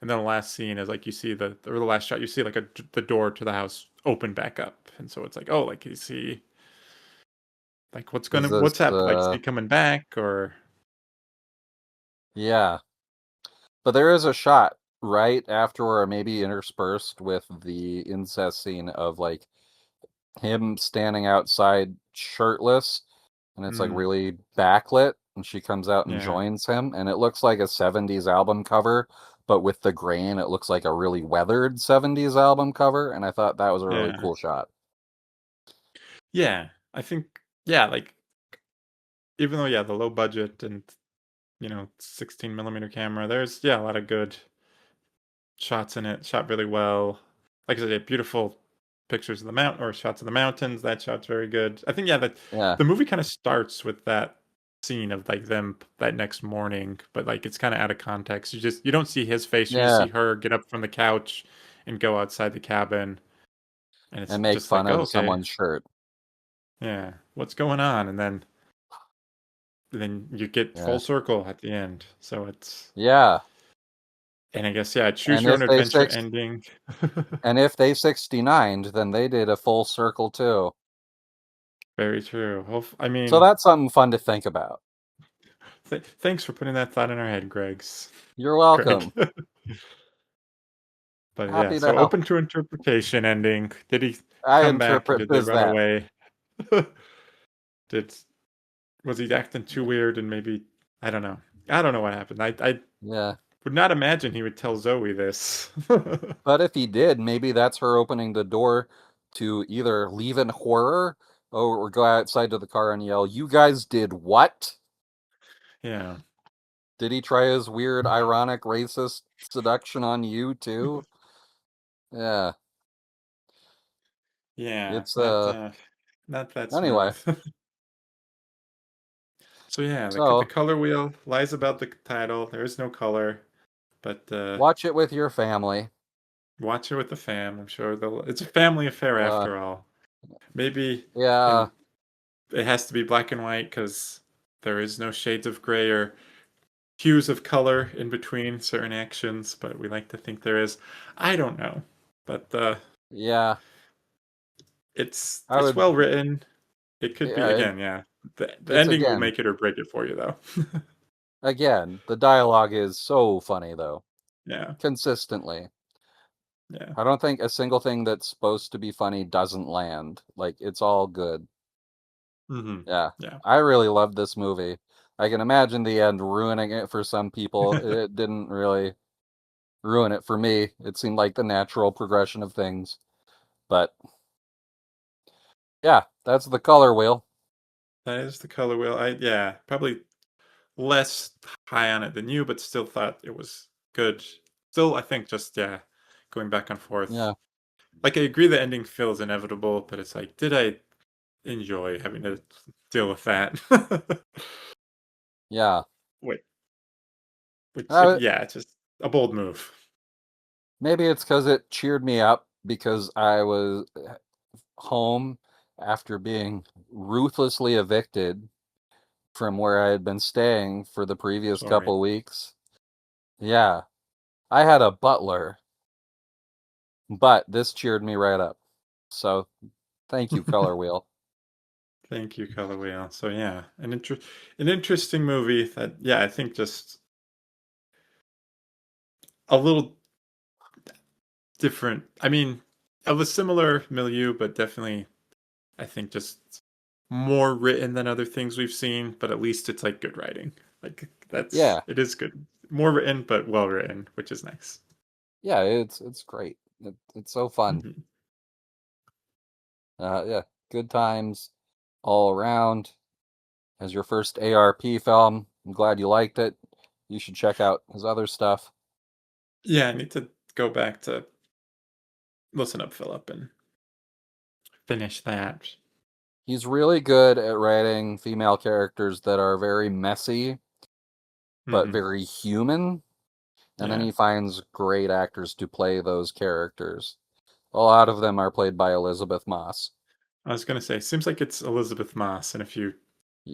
And then the last scene is like you see or the last shot you see like the door to the house open back up, and so it's like, oh, like is he like is what's this happened? Like is he coming back or yeah. But there is a shot right after, or maybe interspersed with the incest scene of like him standing outside shirtless, and it's like mm, really backlit, and she comes out and yeah, joins him, and it looks like a 70s album cover, but with the grain, it looks like a really weathered 70s album cover, and I thought that was a really yeah, cool shot. I think yeah, like even though yeah the low budget and 16 millimeter camera, there's yeah a lot of good shots in it, shot really well. Like I said, yeah, beautiful pictures of the mount or shots of the mountains. That shot's very good. I think yeah, that Yeah, the movie kind of starts with that scene of like them that next morning, but like it's kind of out of context. You don't see his face. You just yeah, see her get up from the couch and go outside the cabin, and it's and make just like, fun oh, of okay, someone's shirt. yeah, what's going on? And then you get Yeah, full circle at the end. So it's yeah, and I guess yeah, choose and your if own they adventure six ending. and if they 69'd, then they did a full circle too. Very true. I So mean, that's something fun to think about. thanks for putting that thought in our head, You're Greg. welcome. But yeah, Happy to so help. open to interpretation ending. Did he I come back and interpret did they as run that. away? Did Was he acting too weird and maybe I don't know. I don't know what happened. I Yeah. would not imagine he would tell Zoe this. But if he did, maybe that's her opening the door to either leave in horror or go outside to the car and yell, "You guys did what?" Yeah. Did he try his weird, ironic, racist seduction on you too? Yeah. Yeah, It's not that anyway. smooth. So yeah, the So color wheel lies about the title. There is no color, but watch it with your family. watch it with the fam. I'm sure they'll. It's a family affair Uh after all. Maybe yeah, in it has to be black and white because there is no shades of gray or hues of color in between certain actions. But we like to think there is. I don't know, but yeah. I it's would well written. It could be yeah, again, yeah. The it's ending will again. make it or break it for you, though. Again, the dialogue is so funny though. Yeah, Consistently. yeah. I don't think a single thing that's supposed to be funny doesn't land. Like it's all good. Hmm. Yeah. Yeah. I really loved this movie. I can imagine the end ruining it for some people. It didn't really ruin it for me. It seemed like the natural progression of things. But yeah, that's the color wheel. That is the color wheel. Yeah, probably less high on it than you, but still thought it was good. Still, I think just yeah, going back and forth. Yeah. Like I agree the ending feels inevitable, but it's like, did I enjoy having to deal with that? Yeah. Wait, which Uh, yeah, it's just a bold move. Maybe it's because it cheered me up because I was home after being ruthlessly evicted from where I had been staying for the previous Sorry. couple weeks. Yeah, I had a butler, but this cheered me right up. So thank you, Color Wheel. Thank you, Color Wheel. So yeah, an interesting movie that yeah, I think just a little different. I mean, of a similar milieu, but definitely I think just more written than other things we've seen, but at least it's like good writing. Like Yeah, it is good. More written, but well written, which is nice. yeah, it's great. It's so fun. Mhm. Yeah, good times all around. As your first ARP film, I'm glad you liked it. You should check out his other stuff. Yeah, I need to go back to listen up, Philip, and finish that. He's really good at writing female characters that are very messy but Hmm. very human, and then Yeah, he finds great actors to play those characters. A lot of them are played by Elizabeth Moss. I was gonna say, seems like it's Elizabeth Moss in a few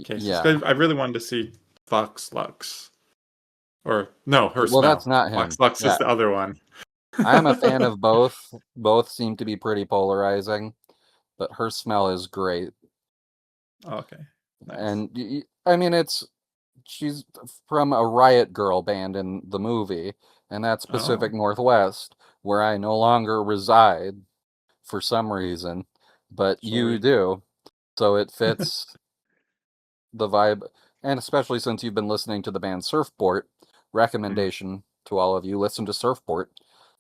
cases. Yeah. 'Cause I really wanted to see Fox Lux, or no, her Well, that's smell. not Fox him. Lux is Yeah. the other one. I am a fan of both. Both seem to be pretty polarizing, but her smell is great. Okay, nice. And I mean, she's from a Riot Girl band in the movie, and that's Pacific Oh, Northwest, where I no longer reside for some reason, but you sorry. do. So it fits the vibe, and especially since you've been listening to the band Surfport, Mhm. recommendation to all of you, listen to Surfport.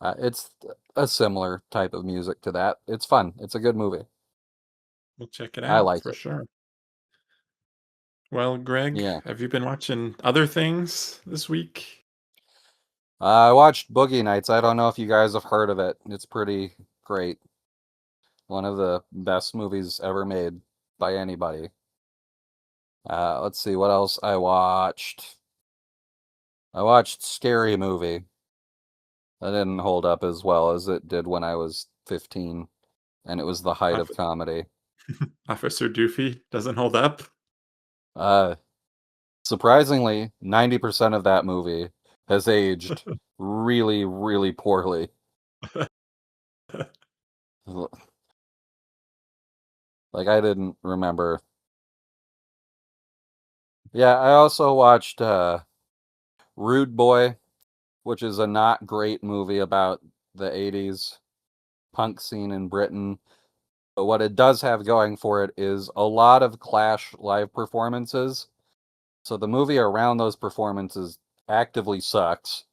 It's a similar type of music to that. It's fun. It's a good movie. We'll check it I out like for it. sure. Well, Greg, Yeah. have you been watching other things this week? I watched Boogie Nights. I don't know if you guys have heard of it. It's pretty great. One of the best movies ever made by anybody. Let's see what else I watched. I watched Scary Movie. That didn't hold up as well as it did when I was 15, and it was the height of Off- comedy. Officer Doofy doesn't hold up. Uh, Surprisingly, 90% of that movie has aged really, really poorly. Like, I didn't remember. Yeah, I also watched Rude Boy, which is a not great movie about the 80s punk scene in Britain. But what it does have going for it is a lot of Clash live performances. So the movie around those performances actively sucks,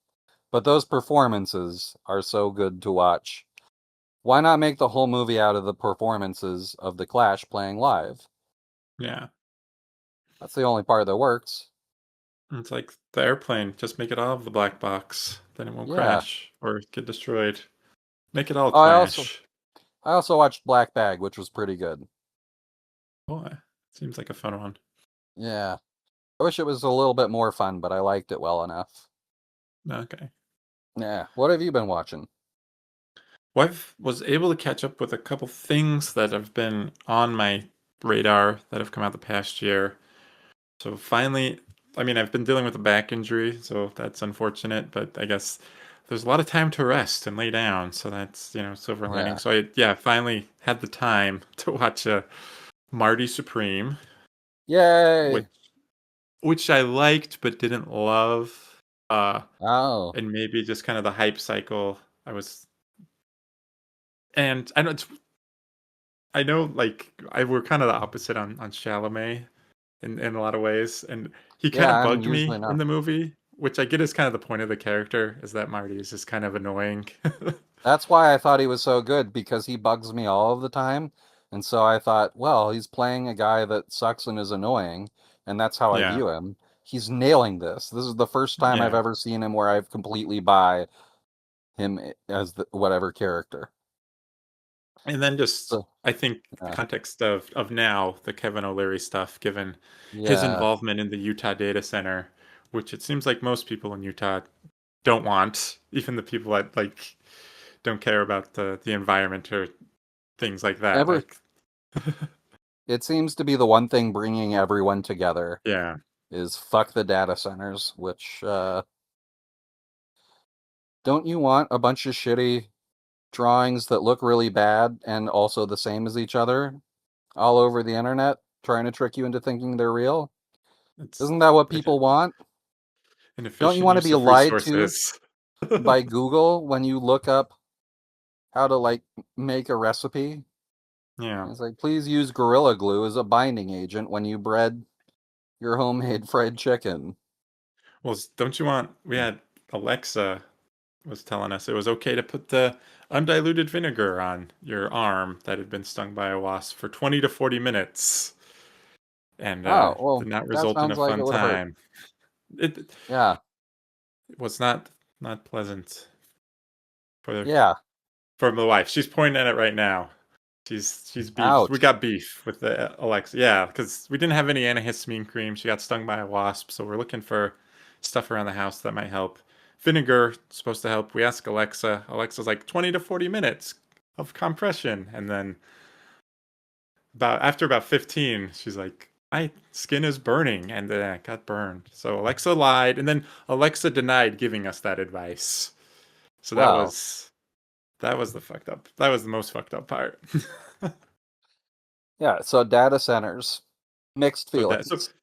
but those performances are so good to watch. Why not make the whole movie out of the performances of the Clash playing live? Yeah, That's the only part that works. it's like the airplane. Just make it all of the black box, then it won't Yeah. crash or get destroyed. Make it all Oh, Clash. I also watched Black Bag, which was pretty good. Boy, seems like a fun one. Yeah. I wish it was a little bit more fun, but I liked it well enough. Okay. Yeah. What have you been watching? Wife was able to catch up with a couple things that have been on my radar that have come out the past year. So finally, I mean, I've been dealing with a back injury, so that's unfortunate, but I guess there's a lot of time to rest and lay down, so that's, silver lining. Yeah. So I finally had the time to watch Marty Supreme, which Yay! which I liked but didn't love. Oh. And maybe just kind of the hype cycle. And I know, like, we're kind of the opposite on Chalamet in a lot of ways, and he kind Yeah, of I'm bugged usually me in not. the movie, which I get is kind of the point of the character, is that Marty is just kind of annoying. That's why I thought he was so good because he bugs me all of the time. And so I thought, well, he's playing a guy that sucks and is annoying, and that's how I Yeah, view him. He's nailing this. This is the first time I've yeah, ever seen him where I've completely buy him as the whatever character. and then just So, I think the uh, context of now the Kevin O'Leary stuff, given his yeah, involvement in the Utah data center, which it seems like most people in Utah don't want, even the people that like don't care about the environment or things like that. Ever Like, it seems to be the one thing bringing everyone together yeah, is fuck the data centers, which don't you want a bunch of shitty drawings that look really bad and also the same as each other all over the internet trying to trick you into thinking they're real? it's Isn't that what like people want? an Don't you efficient want to use be of lied to resources. by Google when you look up how to like make a recipe? Yeah. It's like, please use Gorilla Glue as a binding agent when you bread your homemade fried chicken. Well, don't you want? We had Alexa was telling us it was okay to put the undiluted vinegar on your arm that had been stung by a wasp for 20 to 40 minutes and Oh, did well, not that result in a sounds like it fun would hurt. time. It Yeah, was not pleasant for yeah. for my wife. She's pointing at it right now. She's beef. We Ouch. got beef with the Alexa. Yeah, because we didn't have any antihistamine cream. She got stung by a wasp, so we're looking for stuff around the house that might help. Vinegar supposed to help. We ask Alexa. Alexa's like 20 to 40 minutes of compression, and then after about 15, she's like, "My skin is burning," and then I got burned. So Alexa lied, and then Alexa denied giving us that advice. So that Wow. was that was the fucked up. That was the most fucked up part. Yeah, so data centers, mixed So that so feelings.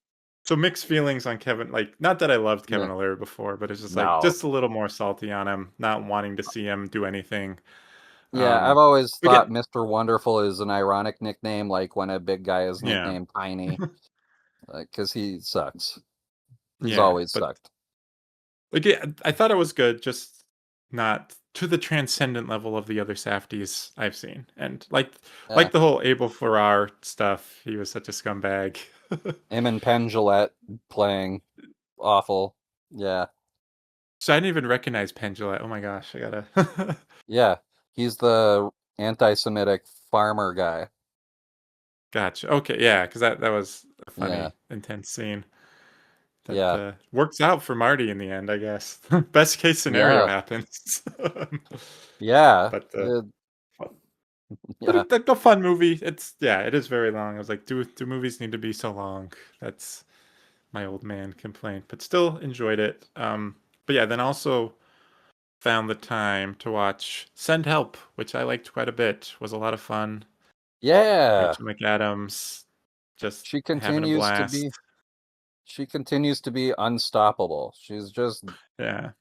so mixed feelings on Kevin. Like, not that I loved Yeah. Kevin O'Leary before, but it's just like No. just a little more salty on him, not wanting to see him do anything. Yeah, I've always thought Again, Mr. Wonderful is an ironic nickname, like when a big guy is yeah, nicknamed Tiny, because he sucks. He's yeah, always but sucked. like, yeah, I thought it was good, just not to the transcendent level of the other Safdies I've seen, and Yeah. like the whole Abel Ferrar stuff. He was such a scumbag. Him and Penn Jillette playing awful. Yeah. So I didn't even recognize Pendula. Oh my gosh, I gotta. Yeah. He's the anti-Semitic farmer guy. Gotcha. Okay, yeah, because that was a Yeah. funny, intense scene. That Yeah. works out for Marty in the end, I guess. Best case scenario Yeah. happens. Yeah. but Yeah. it's a fun movie. It's yeah, it is very long. I was like, do movies need to be so long? That's my old man complaint, but still enjoyed it. But yeah, then also found the time to watch Send Help, which I liked quite a bit. Was a lot of fun. Yeah. Rachel McAdams just She having a continues to blast. be she continues to be unstoppable. Yeah.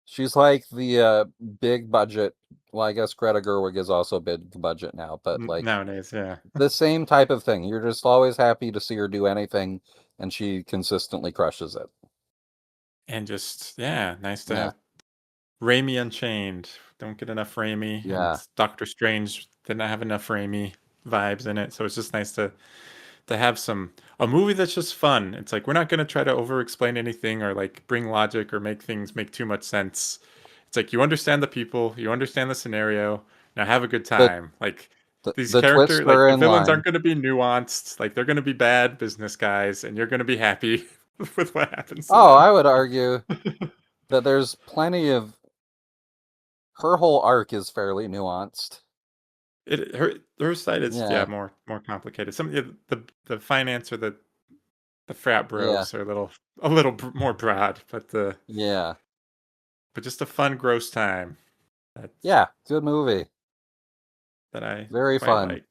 She's like the big budget. Well, I guess Greta Gerwig is also big budget now, but like Nowadays, yeah. the same type of thing. You're just always happy to see her do anything, and she consistently crushes it. And just yeah, nice to Yeah, have Raimi Unchained. Don't get enough Raimi, and yeah, Doctor Strange did not have enough Raimi vibes in it. So it's just nice to have a movie that's just fun. It's like we're not gonna try to over explain anything or like bring logic or make things make too much sense. It's like you understand the people, you understand the scenario. Now have a good the time. Like these the twists like are the in villains line. aren't gonna be nuanced. Like they're gonna be bad business guys, and you're gonna be happy with what happens to Oh, them. I would argue that there's plenty of her whole arc is fairly nuanced. Her side is yeah Yeah, more complicated. Some of the finance or the frat yeah, bros are a little more broad, yeah, but just a fun gross time that yeah. Good movie, that I very quite fun. like.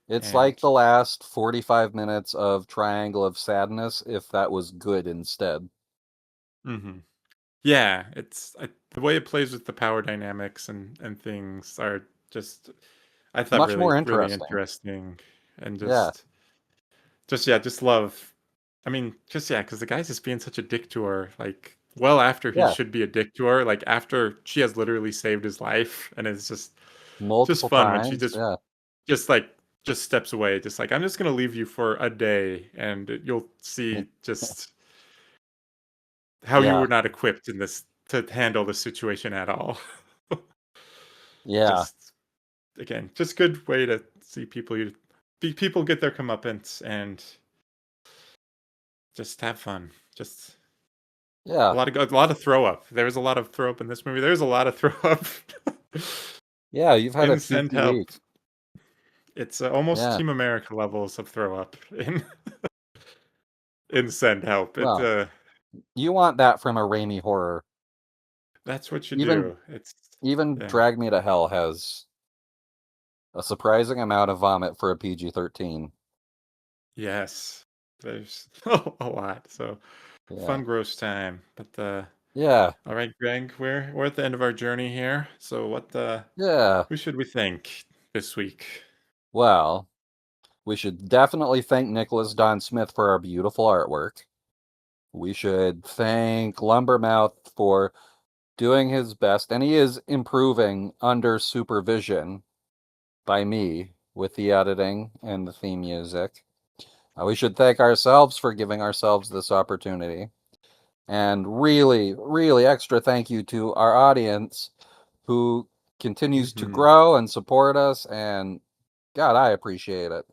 It's like And the last 45 minutes of Triangle of Sadness if that was good instead. hmm yeah, the way it plays with the power dynamics and things are just I thought Much more really interesting. interesting and Yeah, just yeah, just love. I mean, just yeah, because the guy's just being such a dick to her, like well after he yeah. should be a dick to her, like after she has literally saved his life, and it's just Multiple fun when she times. Yeah. just like just steps away, just like I'm just gonna leave you for a day, and you'll see just how you Yeah. were not equipped in this to handle the situation at all. Yeah. just again, just good way to see people get their comeuppance and just have fun. Just Yeah. a lot of throw up. There was a lot of throw up in this movie. There's a lot of throw up. Yeah, you've had a in Send peaky Help. week. It's almost Yeah. Team America levels of throw up in Send Help. Well, you want that from a Raimi horror. That's what you Even do. It's even yeah. Drag Me to Hell has a surprising amount of vomit for a PG-13. Yes. There's a lot. So Yeah. fun gross time. But Yeah. all right, Greg, we're at the end of our journey here. So what Yeah. who should we thank this week? Well, we should definitely thank Nicholas Don Smith for our beautiful artwork. We should thank Lumbermouth for doing his best, and he is improving under supervision by me with the editing and the theme music. We should thank ourselves for giving ourselves this opportunity. And really, really extra thank you to our audience who continues to Hmm. grow and support us. And God, I appreciate it.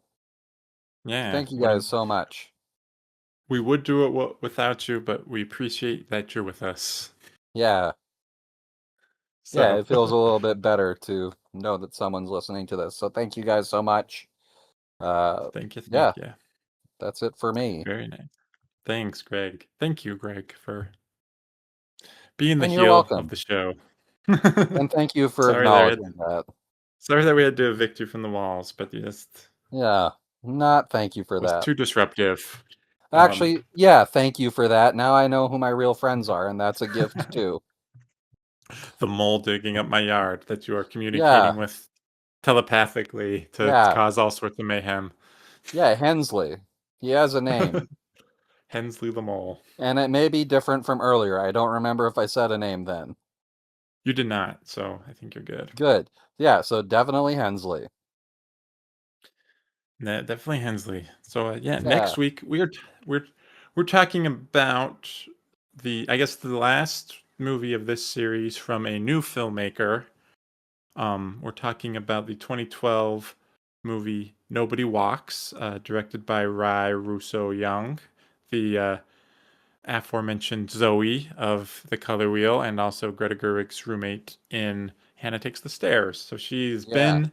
Yeah, Thank you guys so much. we would do it without you, but we appreciate that you're with us. Yeah. Yeah, So it feels a little bit better to know that someone's listening to this. So thank you guys so much. thank you, Yeah, thank you. that's it for me. Very nice. Thanks, Greg. Thank you, Greg, for being the And you're heel of welcome. the show. And thank you for sorry that we had, acknowledging that. sorry that we had to evict you from the walls, but you just Yeah, not thank you for was that. too disruptive. Um, Actually, yeah, thank you for that. Now I know who my real friends are, and that's a gift too. the mole digging up my yard that you are Yeah, communicating with telepathically to yeah, cause all sorts of mayhem. yeah, Hensley. He has a name, Hensley the mole. and it may be different from earlier. I don't remember if I said a name then. You did not, so I think you're good. Good. Yeah, so definitely Hensley. Definitely Hensley. So yeah, Yeah, next week we're talking about the I guess the last movie of this series from a new filmmaker. We're talking about the 2012 movie Nobody Walks, directed by Rai Russo Young, the aforementioned Zoe of The Color Wheel, and also Greta Gerwig's roommate in Hannah Takes the Stairs. So she's yeah, been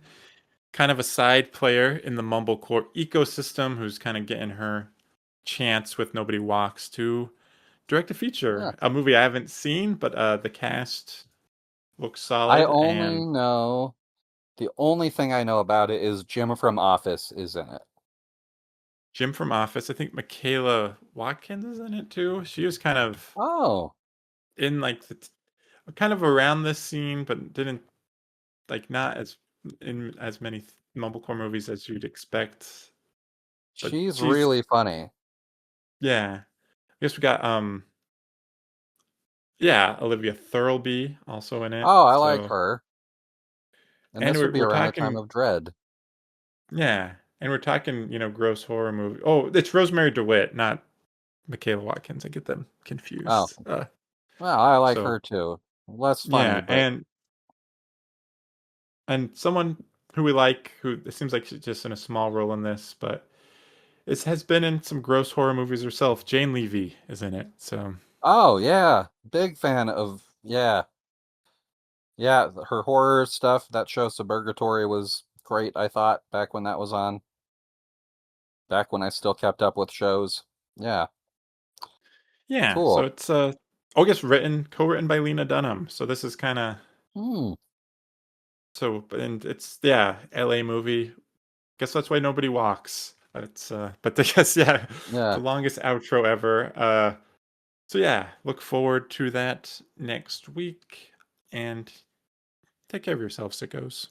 kind of a side player in the mumblecore ecosystem who's kind of getting her chance with Nobody Walks to direct a yeah. feature, a movie I haven't seen, but the cast looks I solid. only And know the only thing I know about it is Jim from Office is in it. Jim from Office, I think Michaela Watkins is in it too. She was kind of Oh, in like kind of around this scene, but didn't like not as in as many mumblecore movies as you'd expect. But she's she's really funny. yeah. I guess we got yeah, Olivia Thirlby also in it. Oh, I like So, her. And and this would be we're around the time talking, of Dread. yeah, and we're talking, gross horror movie. Oh, it's Rosemary DeWitt, not Michaela Watkins. I get them Oh, confused. well, I like So her too. Less funny, yeah, but and someone who we like, who it seems like she's just in a small role in this, but it has been in some gross horror movies herself. Jane Levy is in it. So oh yeah, big fan of yeah, yeah. Her horror stuff. That show Suburgatory was great. I thought back when that was on. Back when I still kept up with shows. Yeah, yeah, so cool. it's I guess co-written by Lena Dunham. So this is kind of Hmm. so, and it's yeah, LA movie. Guess that's why nobody walks. It's but I guess yeah, the Yeah. longest outro ever. So yeah, look forward to that next week and take care of yourself, sickos.